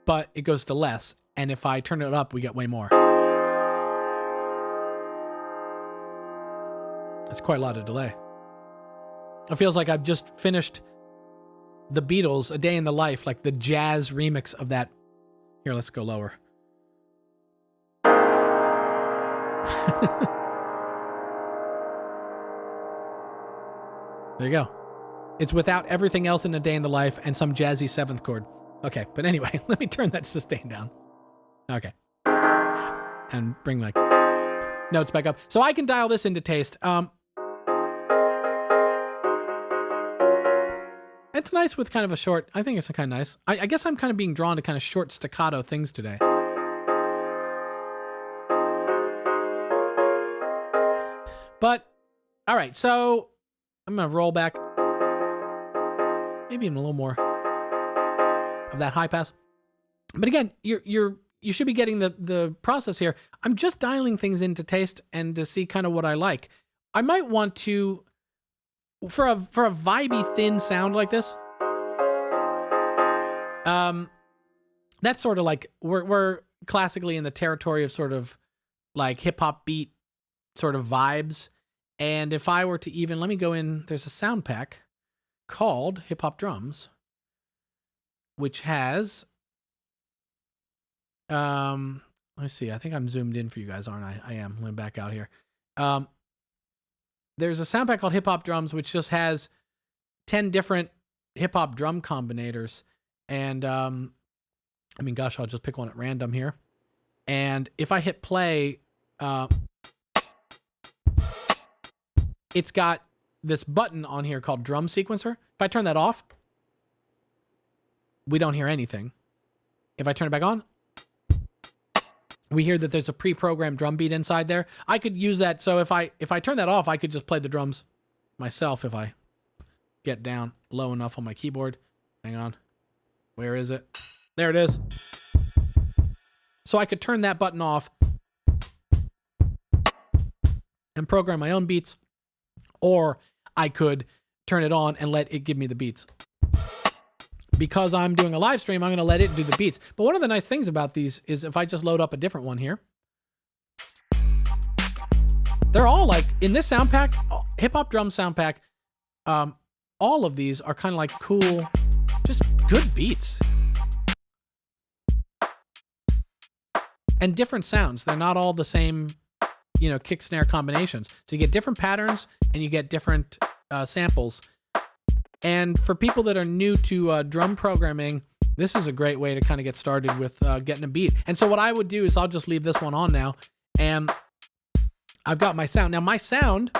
but it goes to less. And if I turn it up, we get way more. That's quite a lot of delay. It feels like I've just finished the Beatles, A Day in the Life, like the jazz remix of that. Here, let's go lower. There you go. It's without everything else in A Day in the Life and some jazzy 7th chord. Okay, but anyway, let me turn that sustain down. Okay. And bring my notes back up. So I can dial this into taste. It's nice with kind of a short, I think it's kind of nice. I guess I'm kind of being drawn to kind of short staccato things today. But, all right, so I'm going to roll back. Maybe even a little more of that high pass. But again, you should be getting the process here. I'm just dialing things into taste and to see kind of what I like. I might want to, for a vibey thin sound like this, that's sort of like we're classically in the territory of sort of like hip hop beat sort of vibes. And if I were to even, let me go in, there's a sound pack called Hip Hop Drums, which has, let me see, I think I'm zoomed in for you guys, aren't I? I am. Let me back out here. There's a sound pack called Hip Hop Drums, which just has 10 different hip hop drum combinators. And, I mean, gosh, I'll just pick one at random here. And if I hit play, it's got this button on here called Drum Sequencer. If I turn that off, we don't hear anything. If I turn it back on, we hear that there's a pre-programmed drum beat inside there. I could use that. So if I turn that off, I could just play the drums myself if I get down low enough on my keyboard. Hang on. Where is it? There it is. So I could turn that button off and program my own beats, or I could turn it on and let it give me the beats. Because I'm doing a live stream, I'm going to let it do the beats. But one of the nice things about these is if I just load up a different one here, they're all like, in this sound pack, hip hop drum sound pack, all of these are kind of like cool, just good beats. And different sounds. They're not all the same, you know, kick snare combinations. So you get different patterns and you get different samples. And for people that are new to drum programming, this is a great way to kind of get started with getting a beat. And so what I would do is I'll just leave this one on now. And I've got my sound. Now my sound,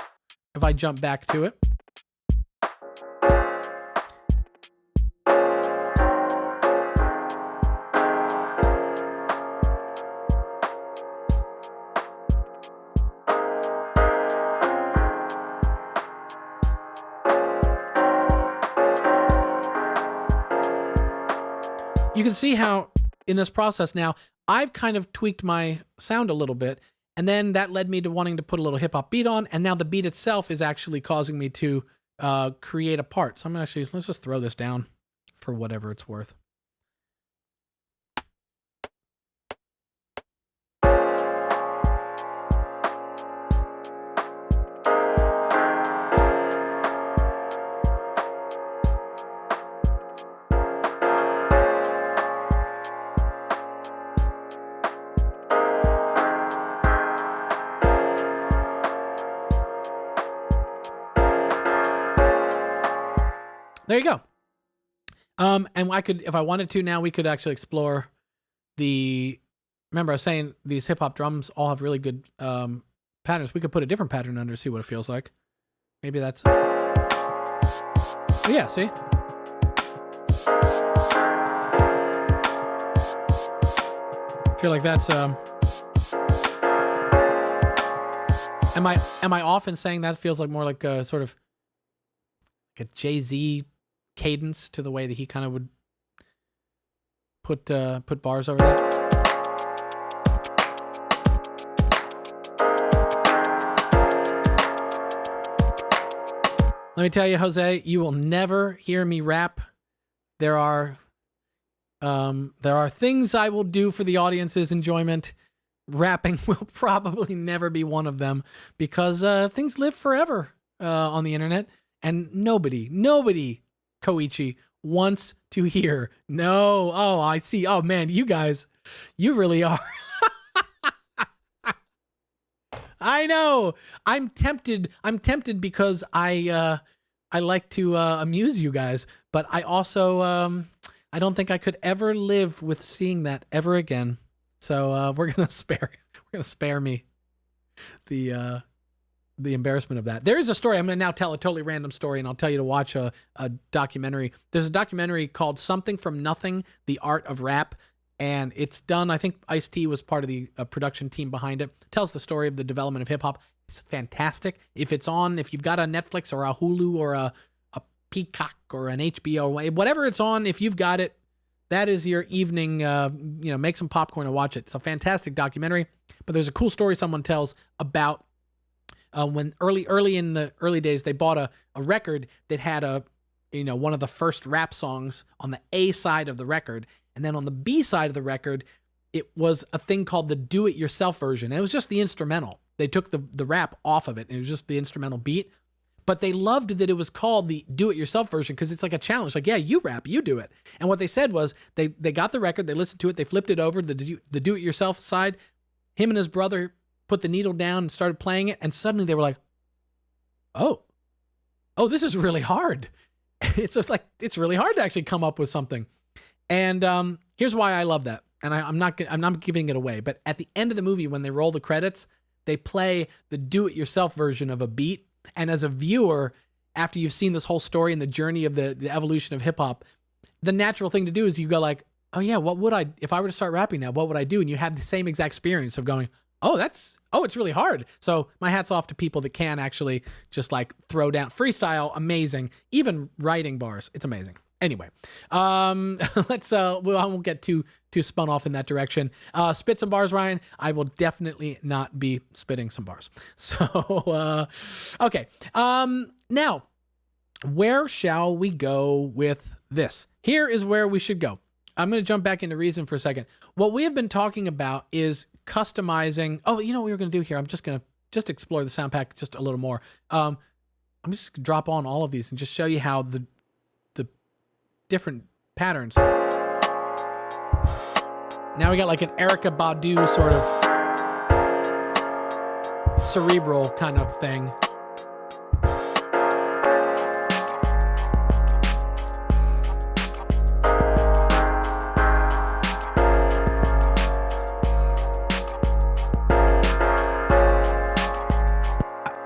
if I jump back to it, you can see how in this process now, I've kind of tweaked my sound a little bit, and then that led me to wanting to put a little hip hop beat on, and now the beat itself is actually causing me to create a part. So I'm actually, let's just throw this down for whatever it's worth. There you go. And I could, if I wanted to now, we could actually explore the, remember I was saying these hip hop drums all have really good patterns. We could put a different pattern under, see what it feels like. Maybe that's, oh yeah, see? I feel like that's, am I off in saying that feels like more like a sort of like a Jay-Z cadence to the way that he kind of would put bars over that. Let Let me tell you, Jose, you will never hear me rap. There are things I will do for the audience's enjoyment. Rapping will probably never be one of them because things live forever on the internet, and nobody, Koichi, wants to hear. No. Oh, I see. Oh man, you guys, you really are. I know. I'm tempted because I like to amuse you guys, but I also I don't think I could ever live with seeing that ever again. So we're gonna spare me the embarrassment of that. There is a story. I'm gonna now tell a totally random story, and I'll tell you to watch a documentary. There's a documentary called "Something from Nothing: The Art of Rap." And it's done, I think Ice-T was part of the production team behind it. Tells the story of the development of hip-hop. It's fantastic. If you've got a Netflix or a Hulu or a Peacock or an HBO, whatever it's on, if you've got it, that is your evening, make some popcorn and watch it. It's a fantastic documentary. But there's a cool story someone tells about when early in the early days, they bought a record that had one of the first rap songs on the A side of the record. And then on the B side of the record, it was a thing called the do-it-yourself version. And it was just the instrumental. They took the rap off of it. And it was just the instrumental beat. But they loved that it was called the do-it-yourself version because it's like a challenge. Like, yeah, you rap, you do it. And what they said was they got the record, they listened to it, they flipped it over, the do-it-yourself side. Him and his brother put the needle down and started playing it. And suddenly they were like, oh, this is really hard. It's just like, it's really hard to actually come up with something. And here's why I love that. And I'm not giving it away. But at the end of the movie, when they roll the credits, they play the do-it-yourself version of a beat. And as a viewer, after you've seen this whole story and the journey of the evolution of hip-hop, the natural thing to do is you go like, oh yeah, what would I, if I were to start rapping now, what would I do? And you have the same exact experience of going, it's really hard. So my hat's off to people that can actually just like throw down freestyle. Amazing. Even writing bars. It's amazing. Anyway, let's, I won't get too spun off in that direction. Spit some bars, Ryan. I will definitely not be spitting some bars. So, okay. Now, where shall we go with this? Here is where we should go. I'm going to jump back into Reason for a second. What we have been talking about is customizing. Oh, you know what we're going to do here? I'm just going to explore the sound pack just a little more. I'm just going to drop on all of these and just show you how the different patterns. Now we got like an Erykah Badu sort of cerebral kind of thing.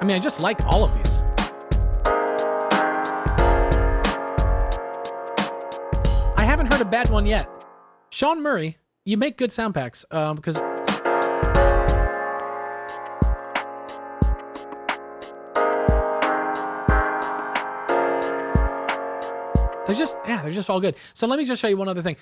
I mean, I just like all of these. Heard a bad one yet. Sean Murray, you make good sound packs because they're just all good. So let me just show you one other thing.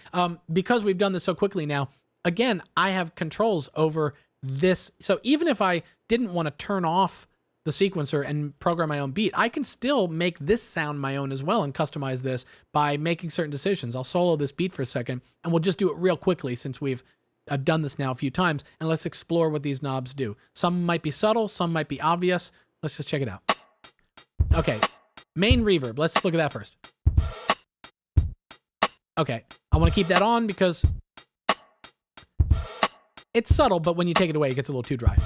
Because we've done this so quickly now, again, I have controls over this. So even if I didn't want to turn off the sequencer and program my own beat, I can still make this sound my own as well and customize this by making certain decisions. I'll solo this beat for a second and we'll just do it real quickly since we've done this now a few times, and let's explore what these knobs do. Some might be subtle, some might be obvious. Let's just check it out. Okay, main reverb. Let's look at that first. Okay, I want to keep that on because it's subtle, but when you take it away, it gets a little too dry.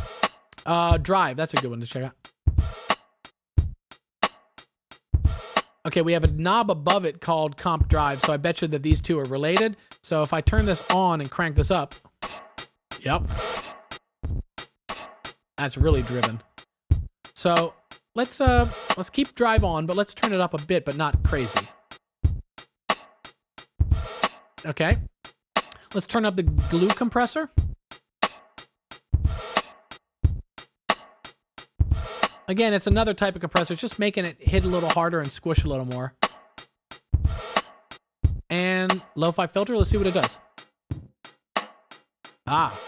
Drive, that's a good one to check out. Okay, we have a knob above it called comp drive, so I bet you that these two are related. So if I turn this on and crank this up, yep, that's really driven. So let's keep drive on, but let's turn it up a bit, but not crazy. Okay, let's turn up the glue compressor. Again, it's another type of compressor. It's just making it hit a little harder and squish a little more. And lo-fi filter, let's see what it does. Ah.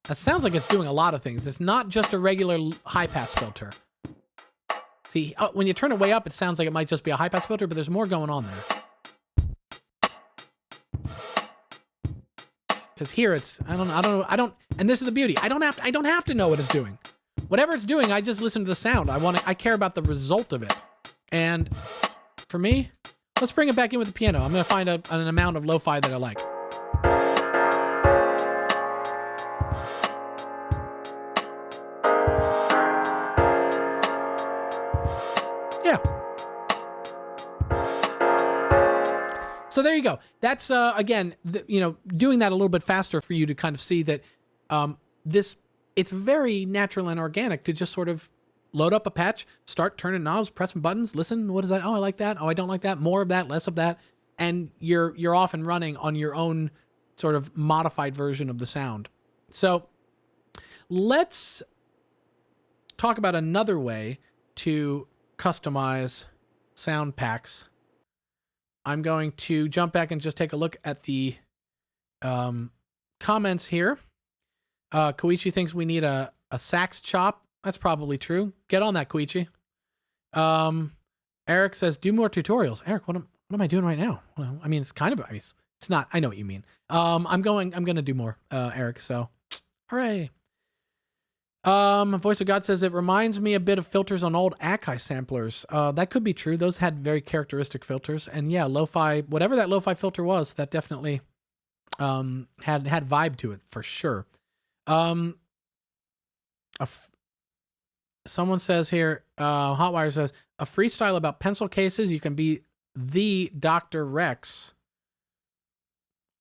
That sounds like it's doing a lot of things. It's not just a regular high-pass filter. See, when you turn it way up, it sounds like it might just be a high-pass filter, but there's more going on there. Because here it's, I don't, and this is the beauty. I don't have to know what it's doing. Whatever it's doing, I just listen to the sound. I care about the result of it. And for me, let's bring it back in with the piano. I'm going to find an amount of lo-fi that I like. Yeah. So there you go. That's, again, doing that a little bit faster for you to kind of see that it's very natural and organic to just sort of load up a patch, start turning knobs, pressing buttons, listen, what is that? Oh, I like that. Oh, I don't like that. More of that, less of that. And you're off and running on your own sort of modified version of the sound. So let's talk about another way to customize sound packs. I'm going to jump back and just take a look at the comments here. Koichi thinks we need a sax chop. That's probably true. Get on that, Koichi. Eric says, do more tutorials. Eric, what am I doing right now? Well, I mean, it's kind of, it's not, I know what you mean. I'm going to do more, Eric. So hooray. Voice of God says, it reminds me a bit of filters on old Akai samplers. That could be true. Those had very characteristic filters. And yeah, lo-fi, whatever that lo-fi filter was, that definitely had vibe to it for sure. Someone says here, Hotwire says, a freestyle about pencil cases, you can be the Dr. Rex.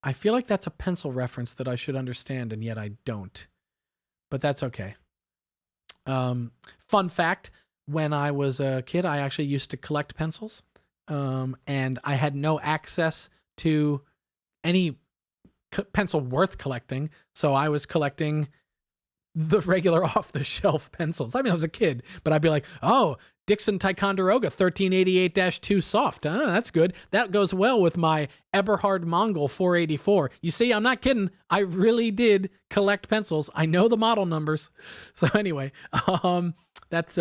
I feel like that's a pencil reference that I should understand, and yet I don't. But that's okay. Fun fact, when I was a kid, I actually used to collect pencils. And I had no access to any pencil worth collecting. So I was collecting the regular off-the-shelf pencils. I mean, I was a kid, but I'd be like, oh, Dixon Ticonderoga 1388-2 soft. That's good. That goes well with my Eberhard Mongol 484. You see, I'm not kidding. I really did collect pencils. I know the model numbers. So anyway, that's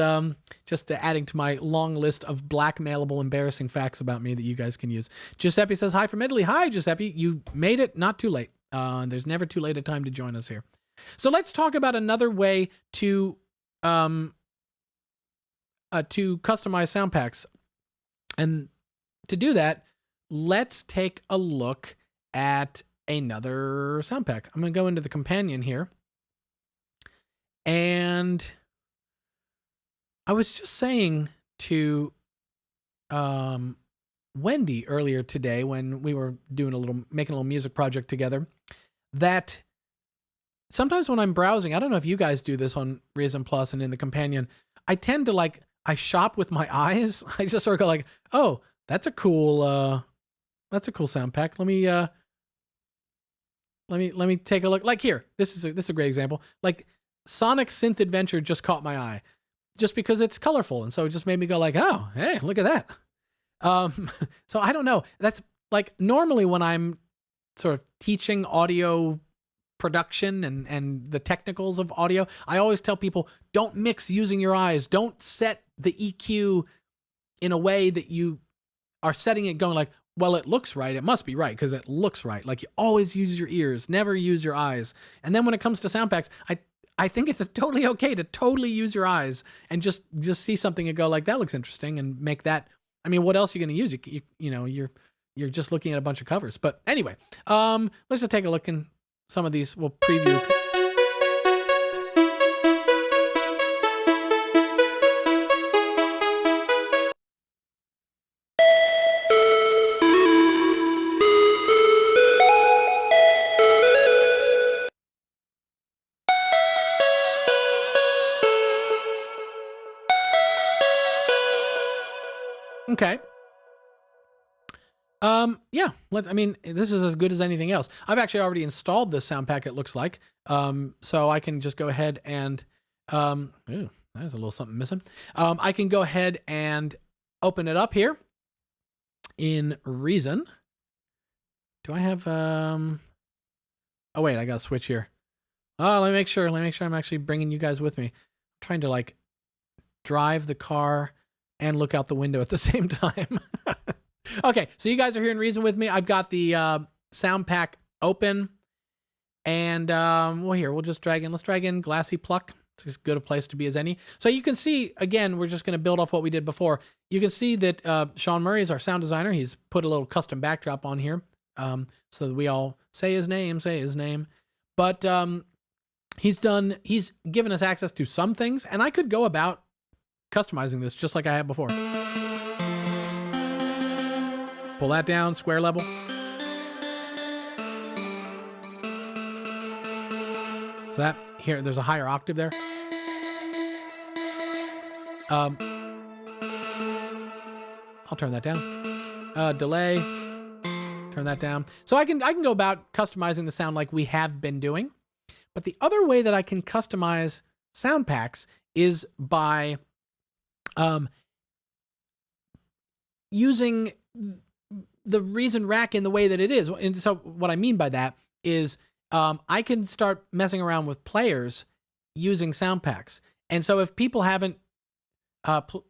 just adding to my long list of blackmailable, embarrassing facts about me that you guys can use. Giuseppe says, hi from Italy. Hi, Giuseppe. You made it not too late. There's never too late a time to join us here. So let's talk about another way to customize sound packs. And to do that, let's take a look at another sound pack. I'm going to go into the companion here. And I was just saying to Wendy earlier today when we were making a little music project together, that sometimes when I'm browsing, I don't know if you guys do this on Reason Plus and in the companion, I tend to I shop with my eyes. I just sort of go like, oh, that's a cool sound pack. Let me take a look. Like here, this is a great example. Like Sonic Synth Adventure just caught my eye just because it's colorful. And so it just made me go like, oh, hey, look at that. So I don't know. That's like normally when I'm sort of teaching audio production and the technicals of audio, I always tell people, don't mix using your eyes. Don't set the EQ in a way that you are setting it going like, well, it looks right. It must be right because it looks right. Like you always use your ears, never use your eyes. And then when it comes to sound packs, I think it's totally okay to totally use your eyes and just see something and go like, that looks interesting and make that. I mean, what else are you going to use? You're just looking at a bunch of covers. But anyway, let's just take a look and some of these we'll preview. Okay. Yeah, this is as good as anything else. I've actually already installed this sound pack, it looks like. So I can just go ahead and, ooh, there's a little something missing. I can go ahead and open it up here in Reason. Do I have, oh wait, I got to switch here. Oh, let me make sure I'm actually bringing you guys with me. I'm trying to like drive the car and look out the window at the same time. Okay, so you guys are hearing Reason with me. I've got the sound pack open, and well, here, we'll just drag in. Let's drag in Glassy Pluck. It's as good a place to be as any. So you can see, again, we're just going to build off what we did before. You can see that Sean Murray is our sound designer. He's put a little custom backdrop on here so that we all say his name. But he's given us access to some things, and I could go about customizing this just like I had before. Pull that down, square level. So that, here, there's a higher octave there. I'll turn that down. Delay, turn that down. So I can go about customizing the sound like we have been doing. But the other way that I can customize sound packs is by using the Reason Rack in the way that it is. And so what I mean by that is I can start messing around with players using sound packs. And so if people haven't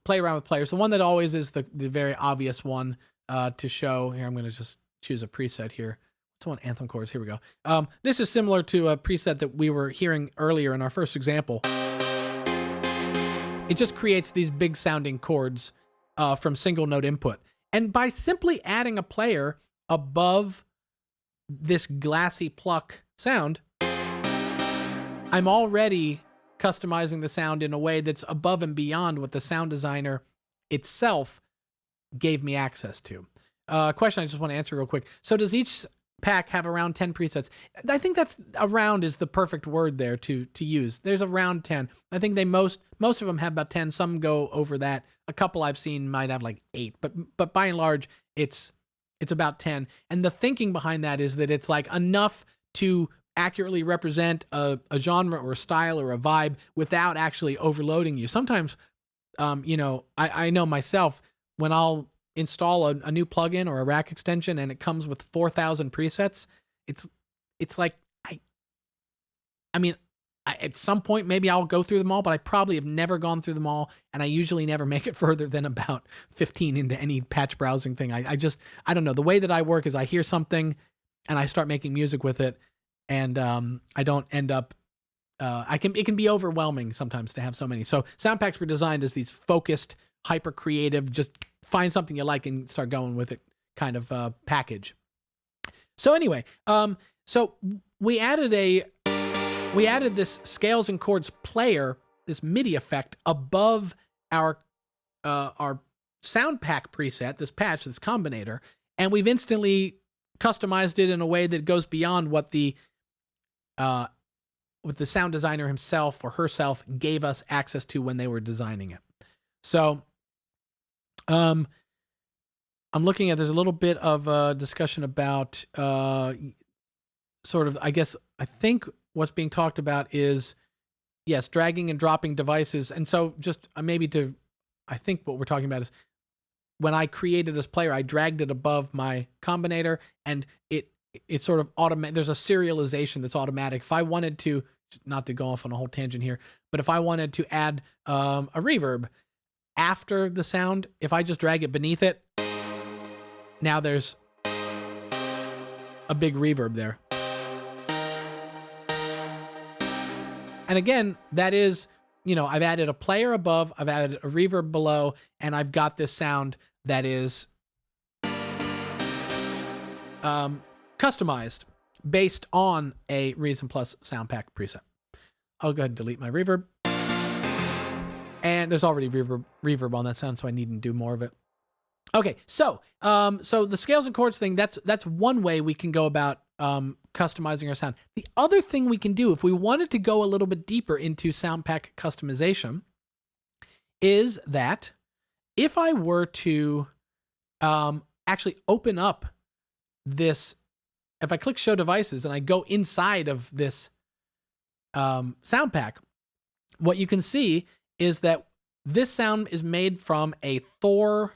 play around with players, the one that always is the very obvious one to show here, I'm going to just choose a preset here. What's one? Anthem chords. Here we go. This is similar to a preset that we were hearing earlier in our first example. It just creates these big sounding chords from single note input. And by simply adding a player above this Glassy Pluck sound, I'm already customizing the sound in a way that's above and beyond what the sound designer itself gave me access to. Question I just want to answer real quick. So does each pack have around 10 presets? I think that's around is the perfect word there to use. There's around 10. I think most of them have about 10. Some go over that. A couple I've seen might have like 8, but by and large it's about 10. And the thinking behind that is that it's like enough to accurately represent a genre or a style or a vibe without actually overloading you. Sometimes, I know myself, when I'll install a new plugin or a rack extension and it comes with 4,000 presets, it's like, at some point, maybe I'll go through them all, but I probably have never gone through them all. And I usually never make it further than about 15 into any patch browsing thing. I don't know. The way that I work is I hear something and I start making music with it. And I don't end up, it can be overwhelming sometimes to have so many. So sound packs were designed as these focused, hyper creative, just find something you like and start going with it kind of package. So anyway, so we added this scales and chords player, this MIDI effect above our sound pack preset, this patch, this combinator, and we've instantly customized it in a way that goes beyond what the sound designer himself or herself gave us access to when they were designing it. So I'm looking at, there's a little bit of a discussion about sort of, I think what's being talked about is, yes, dragging and dropping devices. And so just I think what we're talking about is when I created this player, I dragged it above my combinator and it sort of automatic. There's a serialization that's automatic. If I wanted to, not to go off on a whole tangent here, but if I wanted to add a reverb after the sound, if I just drag it beneath it, now there's a big reverb there. And again, that is, I've added a player above, I've added a reverb below, and I've got this sound that is customized based on a Reason Plus sound pack preset. I'll go ahead and delete my reverb. And there's already reverb on that sound, so I needn't do more of it. Okay, so the scales and chords thing, that's one way we can go about customizing our sound. The other thing we can do, if we wanted to go a little bit deeper into sound pack customization, is that if I were to actually open up this, if I click show devices and I go inside of this sound pack, what you can see is that this sound is made from a Thor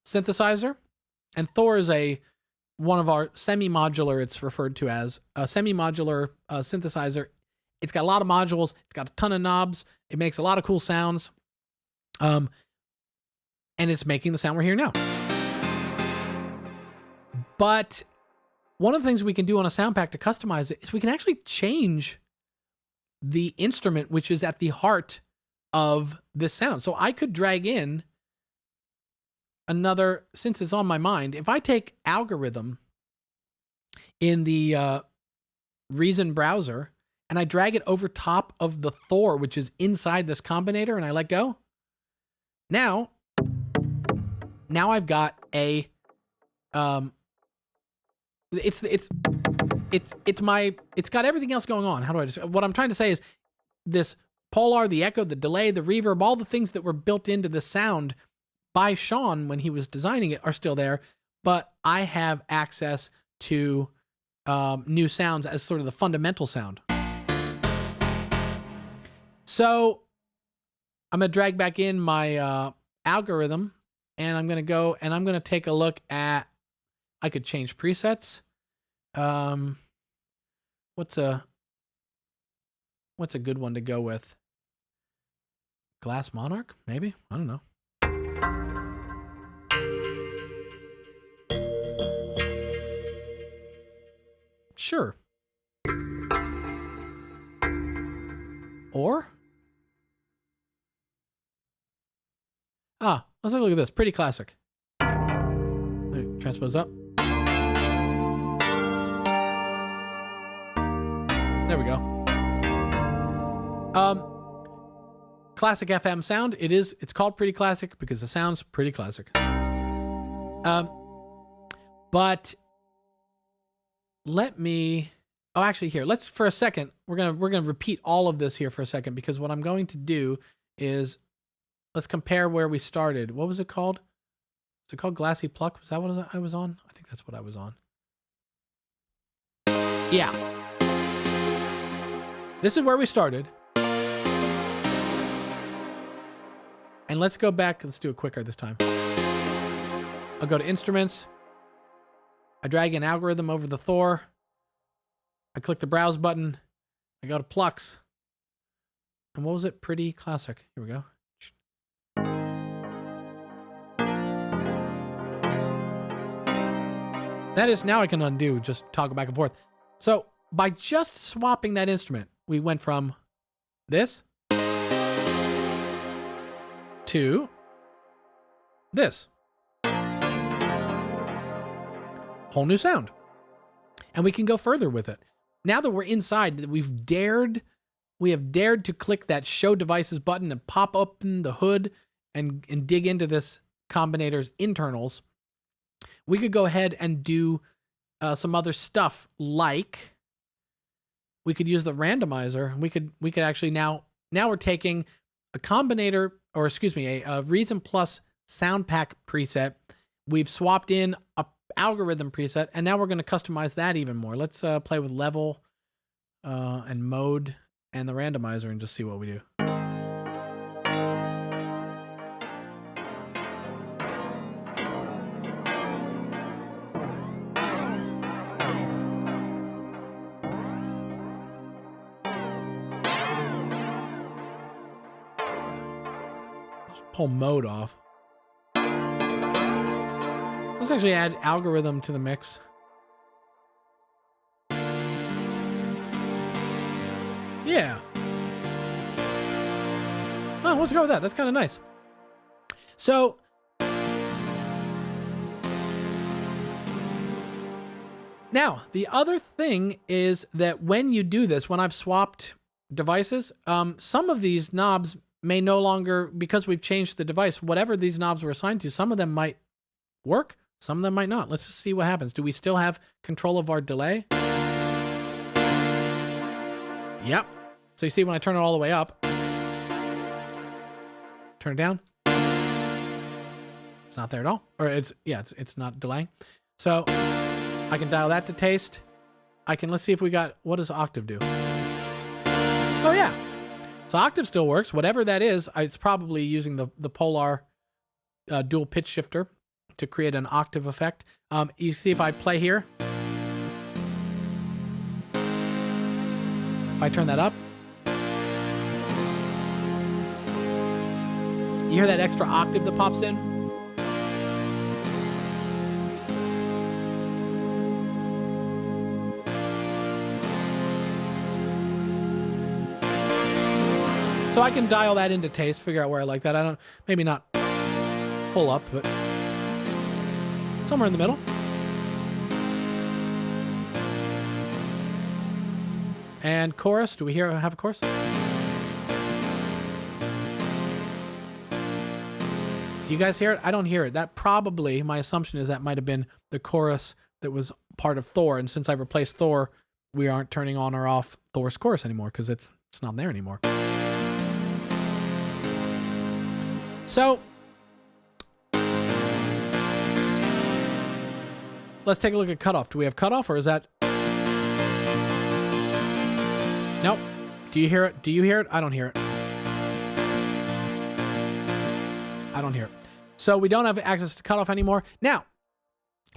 synthesizer, and Thor is one of our semi-modular, it's referred to as a semi-modular synthesizer, It's got a lot of modules. It's got a ton of knobs. It makes a lot of cool sounds. And it's making the sound we're hearing now. But one of the things we can do on a sound pack to customize it is we can actually change the instrument, which is at the heart of this sound. So I could drag in another, since it's on my mind, if I take algorithm in the Reason browser and I drag it over top of the Thor, which is inside this combinator, and I let go, now I've got a it's got everything else going on. How do I describe? What I'm trying to say is this polar, the echo, the delay, the reverb, all the things that were built into the sound by Sean when he was designing it are still there, but I have access to new sounds as sort of the fundamental sound. So I'm going to drag back in my algorithm, and I'm going to go and I'm going to take a look at, I could change presets. What's a good one to go with? Glass Monarch, maybe? I don't know. Sure. Or? Let's take a look at this. Pretty classic. Transpose up. There we go. Classic FM sound. It's called Pretty Classic because the sound's pretty classic. But let me, actually here, let's, for a second, we're going to repeat all of this here for a second, because what I'm going to do is let's compare where we started. What was it called? Was it called Glassy Pluck? Was that what I was on? I think that's what I was on. Yeah. This is where we started. And let's go back. Let's do it quicker this time. I'll go to Instruments. I drag an algorithm over the Thor. I click the Browse button. I go to Plucks. And what was it? Pretty Classic. Here we go. That is, now I can undo, just toggle back and forth. So by just swapping that instrument, we went from this to this. Whole new sound. And we can go further with it. Now that we're inside, we have dared to click that Show Devices button and pop open the hood and dig into this combinator's internals. We could go ahead and do some other stuff, like we could use the randomizer. We could actually now we're taking a combinator, or excuse me, a Reason Plus sound pack preset. We've swapped in a algorithm preset, and now we're going to customize that even more. Let's play with level and mode and the randomizer and just see what we do. Pull mode off. Let's actually add algorithm to the mix. Yeah. Oh, let's go with that. That's kind of nice. So now the other thing is that when you do this, when I've swapped devices, some of these knobs may no longer, because we've changed the device, whatever these knobs were assigned to, some of them might work, some of them might not. Let's just see what happens. Do we still have control of our delay? Yep. So you see when I turn it all the way up, turn it down, it's not there at all. Or it's not delaying. So I can dial that to taste. Let's see if we got, what does octave do? Oh yeah. So octave still works. Whatever that is, it's probably using the Polar dual pitch shifter to create an octave effect. You see if I play here, if I turn that up, You hear that extra octave that pops in? So I can dial that into taste, figure out where I like that. I don't, maybe not full up, but somewhere in the middle. And chorus, do we have a chorus? Do you guys hear it? I don't hear it. That probably, my assumption is that might have been the chorus that was part of Thor. And since I've replaced Thor, we aren't turning on or off Thor's chorus anymore because it's not there anymore. So let's take a look at cutoff. Do we have cutoff, or is that? Nope. Do you hear it? Do you hear it? I don't hear it. I don't hear it. So we don't have access to cutoff anymore. Now,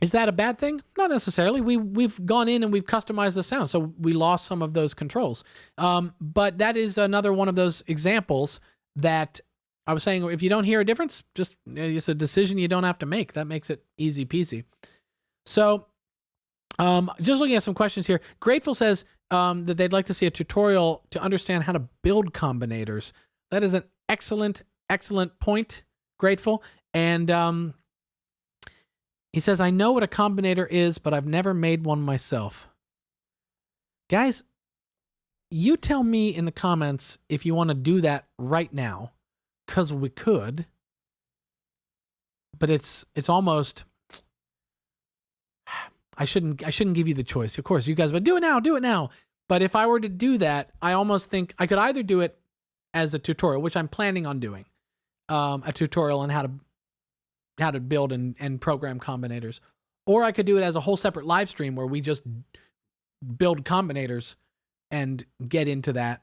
is that a bad thing? Not necessarily. We've gone in and we've customized the sound, so we lost some of those controls. But that is another one of those examples that I was saying, if you don't hear a difference, just it's a decision you don't have to make. That makes it easy peasy. So just looking at some questions here. Grateful says that they'd like to see a tutorial to understand how to build combinators. That is an excellent point, Grateful. And he says, I know what a combinator is, but I've never made one myself. Guys, you tell me in the comments if you want to do that right now, because we could. But it's almost... I shouldn't give you the choice. Of course, you guys would do it now. But if I were to do that, I almost think I could either do it as a tutorial, which I'm planning on doing, a tutorial on how to build and program combinators, or I could do it as a whole separate live stream where we just build combinators and get into that.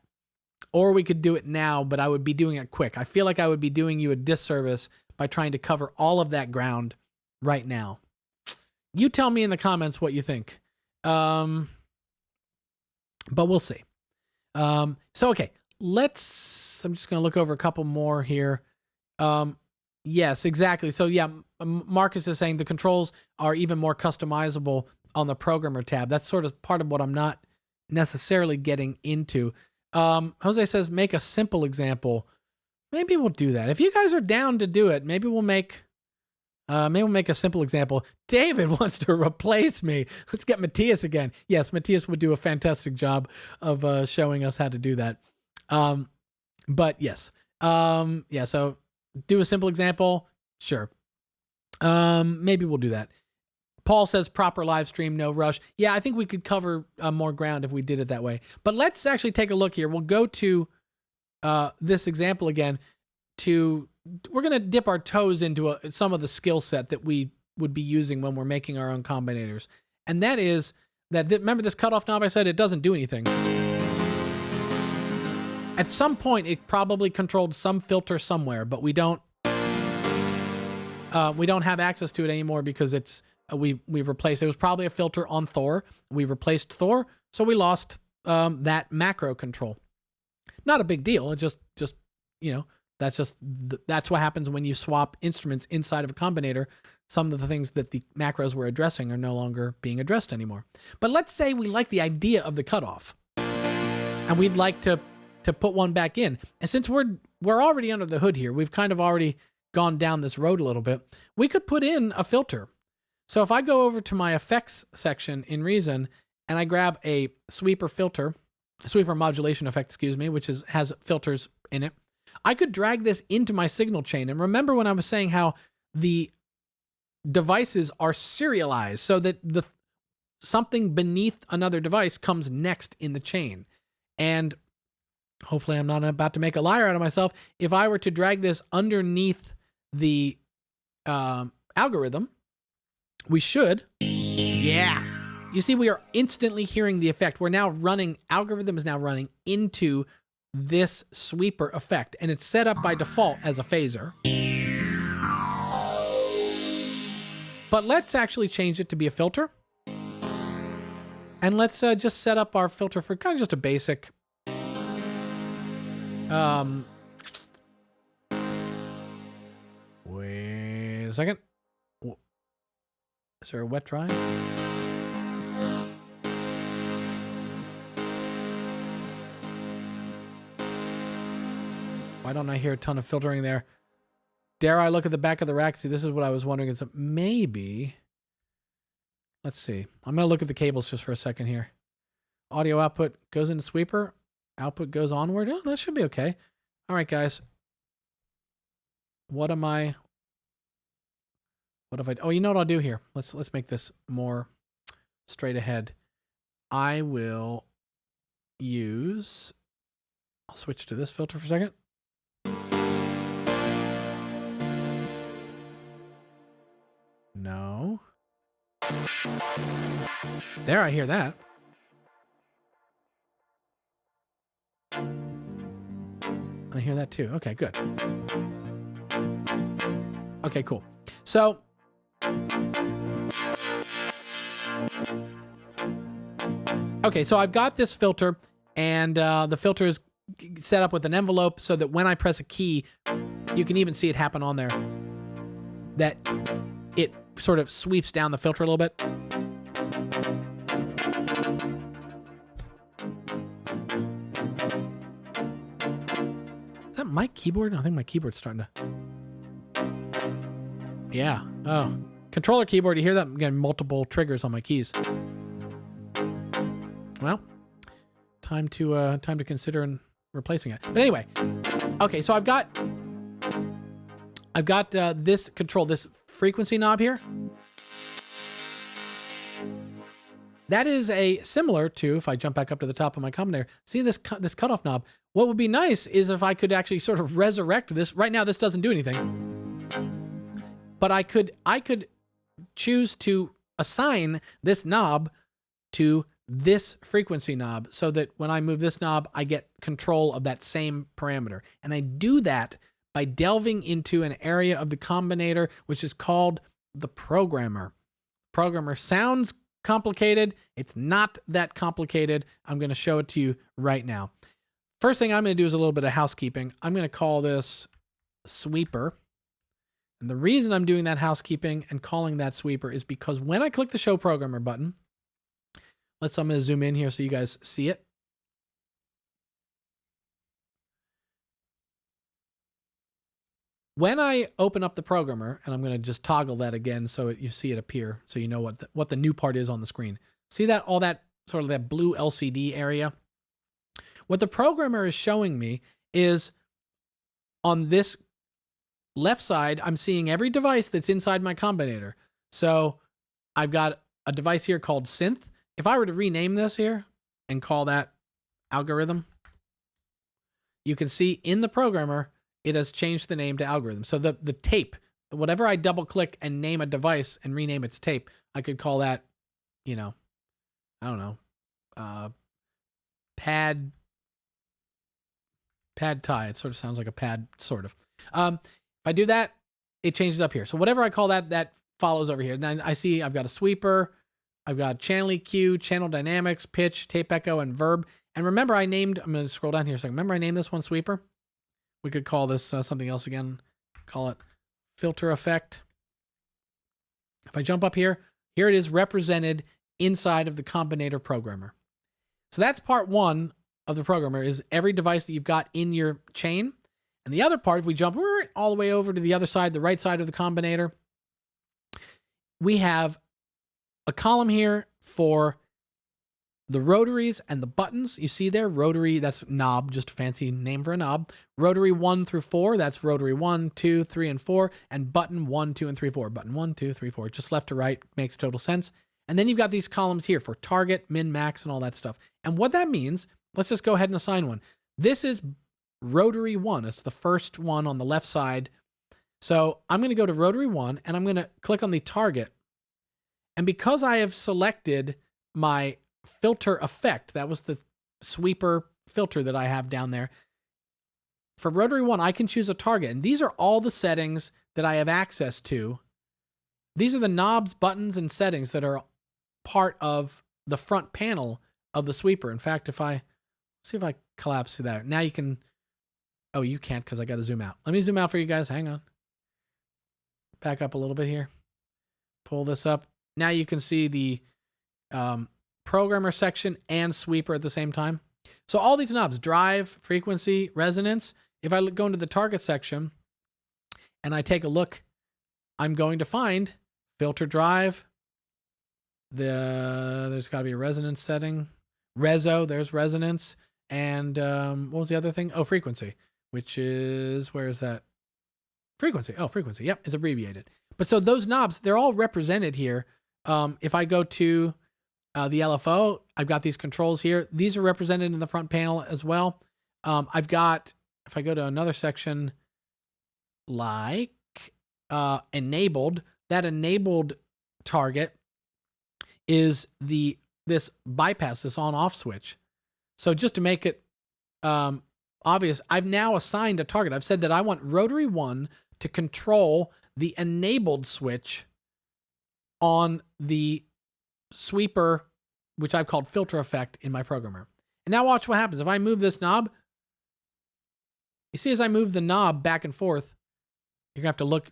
Or we could do it now, but I would be doing it quick. I feel like I would be doing you a disservice by trying to cover all of that ground right now. You tell me in the comments what you think. But we'll see. So, okay, I'm just going to look over a couple more here. Yes, exactly. So yeah, Marcus is saying the controls are even more customizable on the programmer tab. That's sort of part of what I'm not necessarily getting into. Jose says, make a simple example. Maybe we'll do that. If you guys are down to do it, maybe we'll make a simple example. David wants to replace me. Let's get Matthias again. Yes, Matthias would do a fantastic job of showing us how to do that. But yes. Yeah, so do a simple example. Sure. Maybe we'll do that. Paul says proper live stream, no rush. Yeah, I think we could cover more ground if we did it that way. But let's actually take a look here. We'll go to this example again. We're going to dip our toes into some of the skill set that we would be using when we're making our own combinators. And that is that, remember this cutoff knob I said it doesn't do anything. At some point, it probably controlled some filter somewhere, but we don't have access to it anymore because we've replaced. It was probably a filter on Thor. We replaced Thor, so we lost that macro control. Not a big deal. It's just that's what happens when you swap instruments inside of a combinator. Some of the things that the macros were addressing are no longer being addressed anymore. But let's say we like the idea of the cutoff, and we'd like to put one back in. And since we're already under the hood here, we've kind of already gone down this road a little bit. We could put in a filter. So if I go over to my effects section in Reason and I grab a sweeper modulation effect, which has filters in it, I could drag this into my signal chain. And remember when I was saying how the devices are serialized so that something beneath another device comes next in the chain. And hopefully I'm not about to make a liar out of myself. If I were to drag this underneath the algorithm, we should. Yeah. You see, we are instantly hearing the effect. Algorithm is now running into this sweeper effect, and it's set up by default as a phaser. But let's actually change it to be a filter. And let's just set up our filter for kind of just a basic Wait a second. Is there a wet dry? Why don't I hear a ton of filtering there? Dare I look at the back of the rack? See, this is what I was wondering. It's maybe. Let's see. I'm going to look at the cables just for a second here. Audio output goes into sweeper. Output goes onward. Oh, that should be okay. All right, guys. What have I? Oh, you know what I'll do here? Let's make this more straight ahead. I will use. I'll switch to this filter for a second. No. There, I hear that. I hear that too. Okay, good. Okay, cool. So, okay, so I've got this filter, and the filter is set up with an envelope so that when I press a key, you can even see it happen on there. That it sort of sweeps down the filter a little bit. Is that my keyboard? I think my keyboard's starting to... Yeah. Oh. Controller keyboard, you hear that? I'm getting multiple triggers on my keys. Well, time to consider replacing it. But anyway, okay, so I've got this control, this frequency knob here. That is similar to, if I jump back up to the top of my combinator, see this cutoff knob. What would be nice is if I could actually sort of resurrect this. Right now, this doesn't do anything. But I could choose to assign this knob to this frequency knob so that when I move this knob, I get control of that same parameter. And I do that by delving into an area of the combinator, which is called the programmer. Programmer sounds complicated. It's not that complicated. I'm going to show it to you right now. First thing I'm going to do is a little bit of housekeeping. I'm going to call this sweeper. And the reason I'm doing that housekeeping and calling that sweeper is because when I click the show programmer button, I'm going to zoom in here so you guys see it. When I open up the programmer, and I'm going to just toggle that again so you see it appear, so you know what the new part is on the screen. See that, all that sort of that blue LCD area? What the programmer is showing me is on this left side, I'm seeing every device that's inside my combinator. So I've got a device here called synth. If I were to rename this here and call that algorithm, you can see in the programmer, it has changed the name to algorithm. So the tape, whatever I double click and name a device and rename its tape, I could call that, you know, I don't know, pad tie. It sort of sounds like a pad, sort of. If I do that, it changes up here. So whatever I call that, that follows over here. Now I see I've got a sweeper, I've got channel EQ, channel dynamics, pitch, tape echo, and verb. And remember I named, I'm going to scroll down here a second. Remember I named this one sweeper? We could call this something else again. Call it filter effect. If I jump up here, here it is represented inside of the combinator programmer. So that's part one of the programmer, is every device that you've got in your chain. And the other part, if we jump all the way over to the other side, the right side of the combinator, we have a column here for the rotaries and the buttons. You see there, rotary, that's knob, just a fancy name for a knob. Rotary 1 through 4, that's rotary 1, 2, 3, and 4. And button 1, 2, and 3, 4. Button 1, 2, 3, 4. Just left to right, makes total sense. And then you've got these columns here for target, min, max, and all that stuff. And what that means, let's just go ahead and assign one. This is rotary 1. It's the first one on the left side. So I'm going to go to rotary 1, and I'm going to click on the target. And because I have selected my filter effect, that was the sweeper filter that I have down there. For rotary 1, I can choose a target. And these are all the settings that I have access to. These are the knobs, buttons, and settings that are part of the front panel of the sweeper. In fact, if I see if I collapse that, now you can, oh, you can't because I got to zoom out. Let me zoom out for you guys. Hang on. back up a little bit here. Pull this up. Now you can see the programmer section and sweeper at the same time. So all these knobs, drive, frequency, resonance. If I go into the target section and I take a look, I'm going to find filter drive. There's got to be a resonance setting. Reso, there's resonance. And what was the other thing? Oh, frequency, which is, where is that? Frequency. Oh, frequency. Yep, it's abbreviated. But so those knobs, they're all represented here. If I go to the LFO, I've got these controls here. These are represented in the front panel as well. I've got, if I go to another section like enabled, that enabled target is this bypass, this on-off switch. So just to make it obvious, I've now assigned a target. I've said that I want rotary 1 to control the enabled switch on the sweeper, which I've called filter effect in my programmer. And now watch what happens. If I move this knob, you see as I move the knob back and forth, you're going to have to look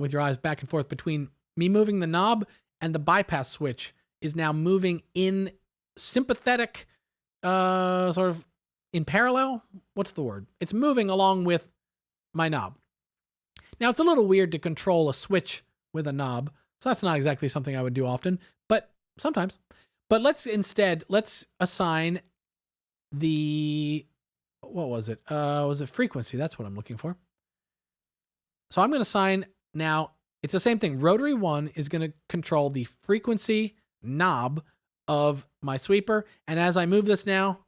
with your eyes back and forth between me moving the knob and the bypass switch is now moving in sympathetic, sort of in parallel. What's the word? It's moving along with my knob. Now it's a little weird to control a switch with a knob. So that's not exactly something I would do often, but sometimes. But let's assign the, what was it? Was it frequency? That's what I'm looking for. So I'm going to assign now, it's the same thing. Rotary 1 is going to control the frequency knob of my sweeper. And as I move this now,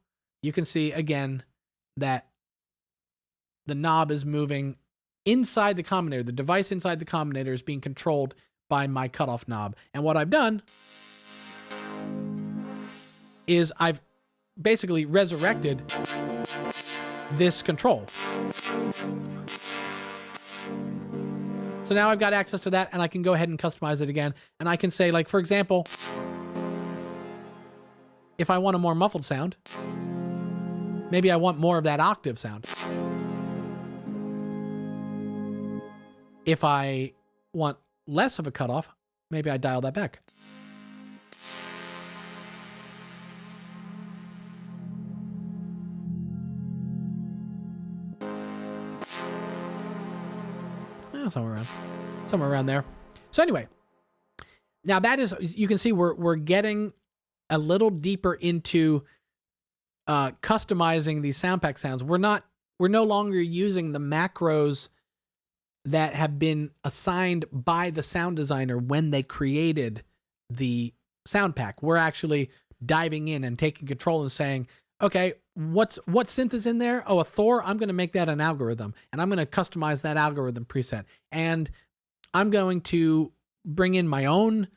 you can see again that the knob is moving inside the combinator. The device inside the combinator is being controlled by my cutoff knob. And what I've done is I've basically resurrected this control. So now I've got access to that and I can go ahead and customize it again. And I can say, like, for example, if I want a more muffled sound, maybe I want more of that octave sound. If I want less of a cutoff, maybe I dial that back. Somewhere around there. So anyway, now that is, you can see we're getting a little deeper into customizing these sound pack sounds. We're no longer using the macros that have been assigned by the sound designer when they created the sound pack. We're actually diving in and taking control and saying, okay, what synth is in there? Oh, a Thor. I'm going to make that an algorithm, and I'm going to customize that algorithm preset. And I'm going to bring in my own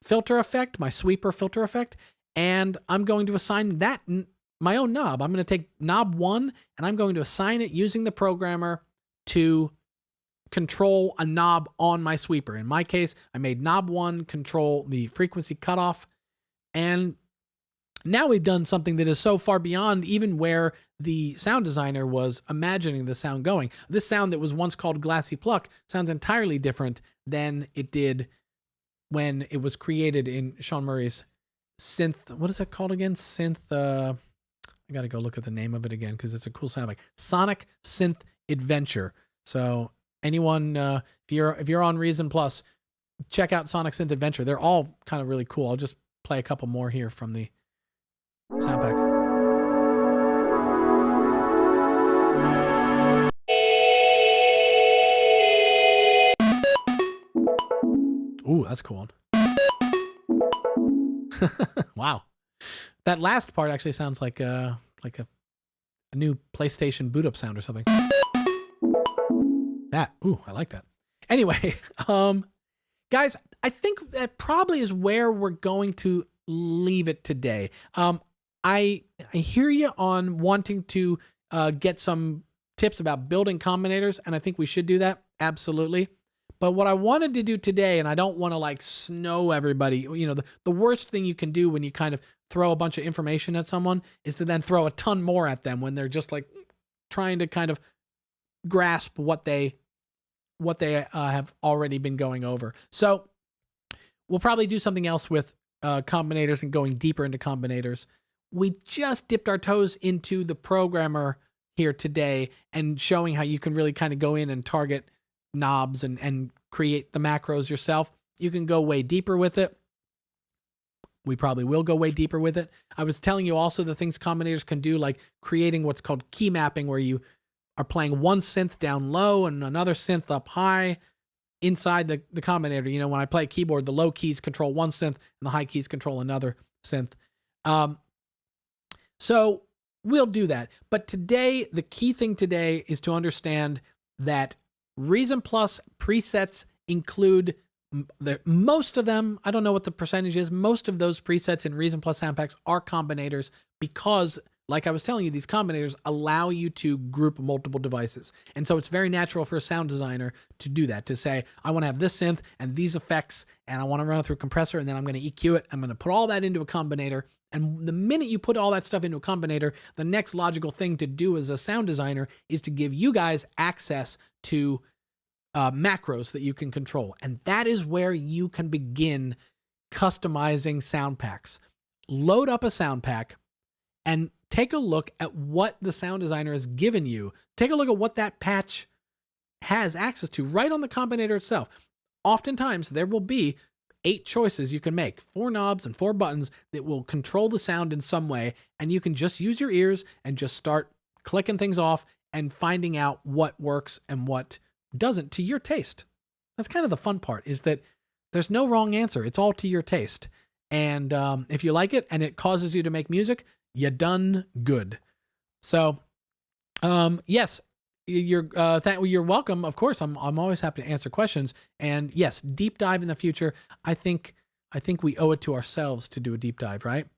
filter effect, my sweeper filter effect, and I'm going to assign that my own knob. I'm going to take knob 1, and I'm going to assign it using the programmer to control a knob on my sweeper. In my case, I made knob 1 control the frequency cutoff, and now we've done something that is so far beyond even where the sound designer was imagining the sound going. This sound that was once called Glassy Pluck sounds entirely different than it did when it was created in Sean Murray's synth. What is that called again? Synth. I got to go look at the name of it again because it's a cool sound, like Sonic Synth Adventure. So anyone, if you're on Reason Plus, check out Sonic Synth Adventure. They're all kind of really cool. I'll just play a couple more here from the sound pack. Ooh, that's cool. Wow. That last part actually sounds like a new PlayStation boot up sound or something. Ooh, I like that. Anyway, guys, I think that probably is where we're going to leave it today. I hear you on wanting to get some tips about building combinators, and I think we should do that, absolutely. But what I wanted to do today, and I don't want to like snow everybody, you know, the worst thing you can do when you kind of throw a bunch of information at someone is to then throw a ton more at them when they're just like trying to kind of grasp what they what they have already been going over. So we'll probably do something else with combinators and going deeper into combinators. We just dipped our toes into the programmer here today and showing how you can really kind of go in and target knobs and create the macros yourself. You can go way deeper with it. We probably will go way deeper with it. I was telling you also the things combinators can do, like creating what's called key mapping, where you are playing one synth down low and another synth up high inside the combinator. You know, when I play a keyboard, the low keys control one synth and the high keys control another synth. So we'll do that. But today, the key thing today is to understand that Reason Plus presets include most of them. I don't know what the percentage is. Most of those presets in Reason Plus sound packs are combinators because, like I was telling you, these combinators allow you to group multiple devices. And so it's very natural for a sound designer to do that, to say, I want to have this synth and these effects, and I want to run it through a compressor, and then I'm going to EQ it. I'm going to put all that into a combinator. And the minute you put all that stuff into a combinator, the next logical thing to do as a sound designer is to give you guys access to macros that you can control. And that is where you can begin customizing sound packs. Load up a sound pack and take a look at what the sound designer has given you. Take a look at what that patch has access to right on the combinator itself. Oftentimes, there will be 8 choices you can make, 4 knobs and 4 buttons that will control the sound in some way, and you can just use your ears and just start clicking things off and finding out what works and what doesn't to your taste. That's kind of the fun part, is that there's no wrong answer. It's all to your taste. And if you like it and it causes you to make music, you done good. So, yes, you're welcome. Of course, I'm always happy to answer questions. And yes, deep dive in the future. I think we owe it to ourselves to do a deep dive, right?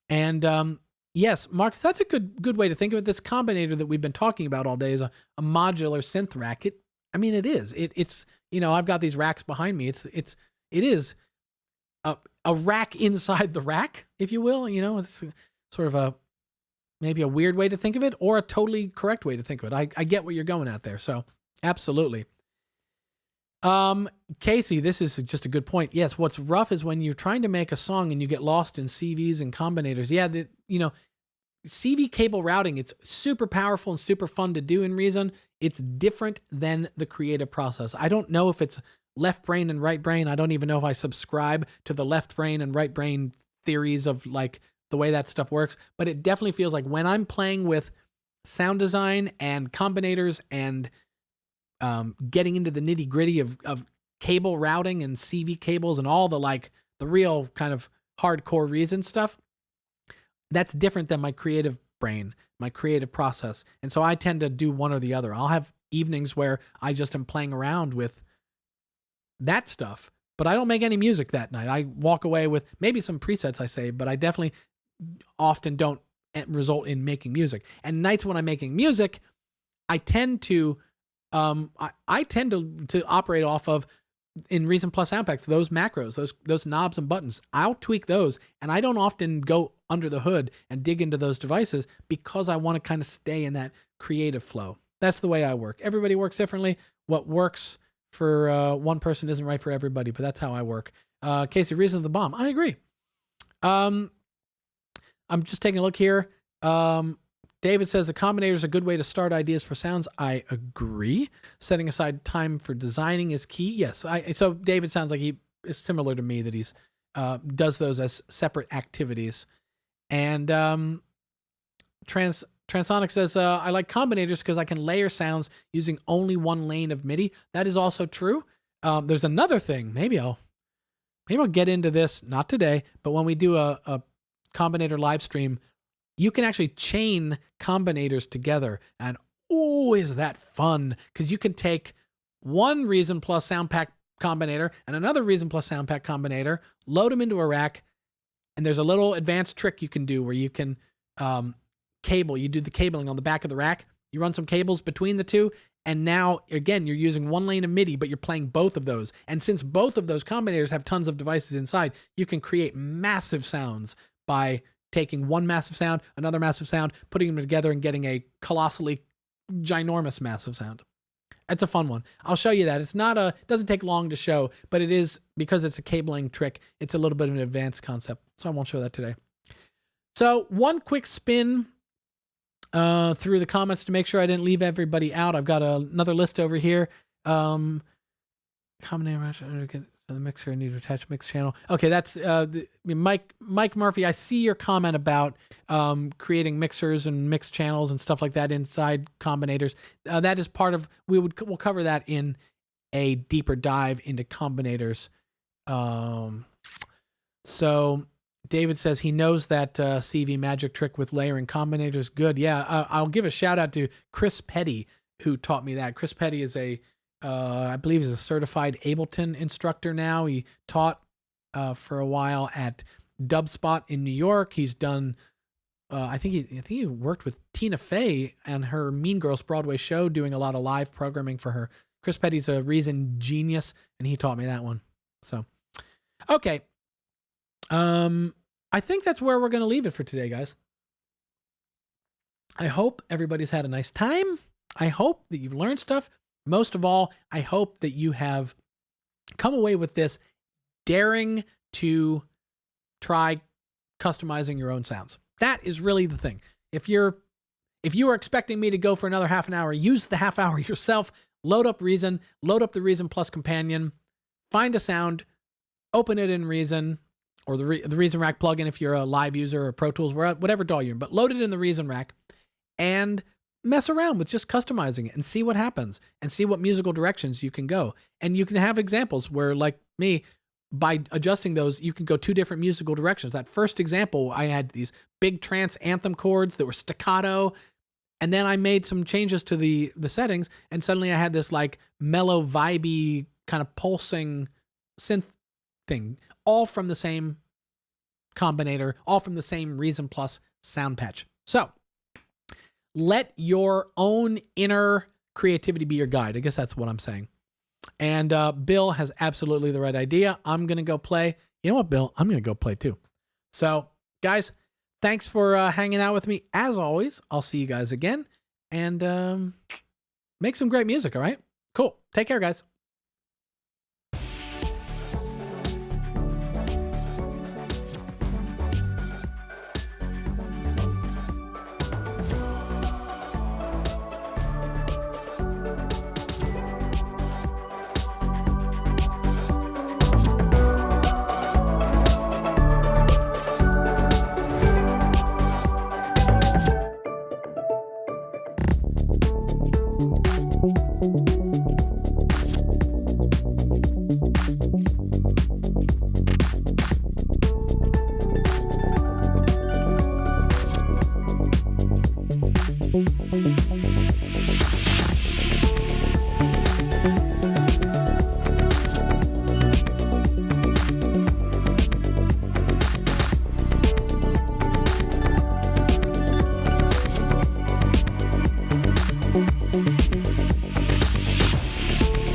And yes, Marcus, that's a good way to think of it. This combinator that we've been talking about all day is a modular synth rack. It is. It's I've got these racks behind me. It is a rack inside the rack, if you will. It's sort of maybe a weird way to think of it, or a totally correct way to think of it. I get what you're going at there. So absolutely. Casey, this is just a good point. Yes. What's rough is when you're trying to make a song and you get lost in CVs and combinators. Yeah. CV cable routing, it's super powerful and super fun to do in Reason. It's different than the creative process. I don't know if it's left brain and right brain. I don't even know if I subscribe to the left brain and right brain theories of like the way that stuff works, but it definitely feels like when I'm playing with sound design and combinators and getting into the nitty gritty of cable routing and CV cables and all the real kind of hardcore Reason stuff, that's different than my creative brain, my creative process. And so I tend to do one or the other. I'll have evenings where I just am playing around with that stuff, but I don't make any music that night. I walk away with maybe some presets I save, but I definitely often don't result in making music. And nights when I'm making music, I tend to to operate off of, in Reason Plus sound packs, those macros, those knobs and buttons. I'll tweak those, and I don't often go under the hood and dig into those devices because I want to kind of stay in that creative flow. That's the way I work. Everybody works differently. What works for one person isn't right for everybody, but that's how I work. Casey, Reason the bomb. I agree. I'm just taking a look here. David says the combinator is a good way to start ideas for sounds. I agree. Setting aside time for designing is key. Yes. So David sounds like he is similar to me, that he's does those as separate activities. And Transonic says, I like combinators because I can layer sounds using only one lane of MIDI. That is also true. There's another thing. Maybe I'll get into this, not today, but when we do a Combinator live stream, you can actually chain combinators together. And oh, is that fun? Because you can take one Reason Plus sound pack combinator and another Reason Plus sound pack combinator, load them into a rack, and there's a little advanced trick you can do where you can cable. You do the cabling on the back of the rack. You run some cables between the two, and now, again, you're using one lane of MIDI, but you're playing both of those. And since both of those combinators have tons of devices inside, you can create massive sounds by taking one massive sound, another massive sound, putting them together and getting a colossally ginormous massive sound. It's a fun one. I'll show you that. It doesn't take long to show, but it is, because it's a cabling trick, it's a little bit of an advanced concept. So I won't show that today. So one quick spin through the comments to make sure I didn't leave everybody out. I've got another list over here. Combinator the mixer, I need to attach mix channel. Okay, that's Mike Murphy. I see your comment about creating mixers and mix channels and stuff like that inside combinators. That is part of, we'll cover that in a deeper dive into combinators. So David says he knows that CV magic trick with layering combinators. Good. Yeah, I'll give a shout out to Chris Petty, who taught me that. Chris Petty is I believe he's a certified Ableton instructor now. He taught for a while at Dubspot in New York. He's done, I think he worked with Tina Fey and her Mean Girls Broadway show, doing a lot of live programming for her. Chris Petty's a Reason genius, and he taught me that one. So, okay. I think that's where we're going to leave it for today, guys. I hope everybody's had a nice time. I hope that you've learned stuff. Most of all, I hope that you have come away with this daring to try customizing your own sounds. That is really the thing. If you are expecting me to go for another half an hour, use the half hour yourself, load up Reason, load up the Reason Plus companion, find a sound, open it in Reason, or the Reason Rack plugin if you're a live user, or Pro Tools, whatever DAW you're in, but load it in the Reason Rack and mess around with just customizing it and see what happens, and see what musical directions you can go. And you can have examples where, like me, by adjusting those, you can go 2 different musical directions. That first example, I had these big trance anthem chords that were staccato, and then I made some changes to the settings, and suddenly I had this like mellow, vibey, kind of pulsing synth thing, all from the same combinator, all from the same Reason Plus sound patch. So let your own inner creativity be your guide. I guess that's what I'm saying. And Bill has absolutely the right idea. I'm going to go play. You know what, Bill? I'm going to go play too. So, guys, thanks for hanging out with me. As always, I'll see you guys again. And make some great music, all right? Cool. Take care, guys. Thank you.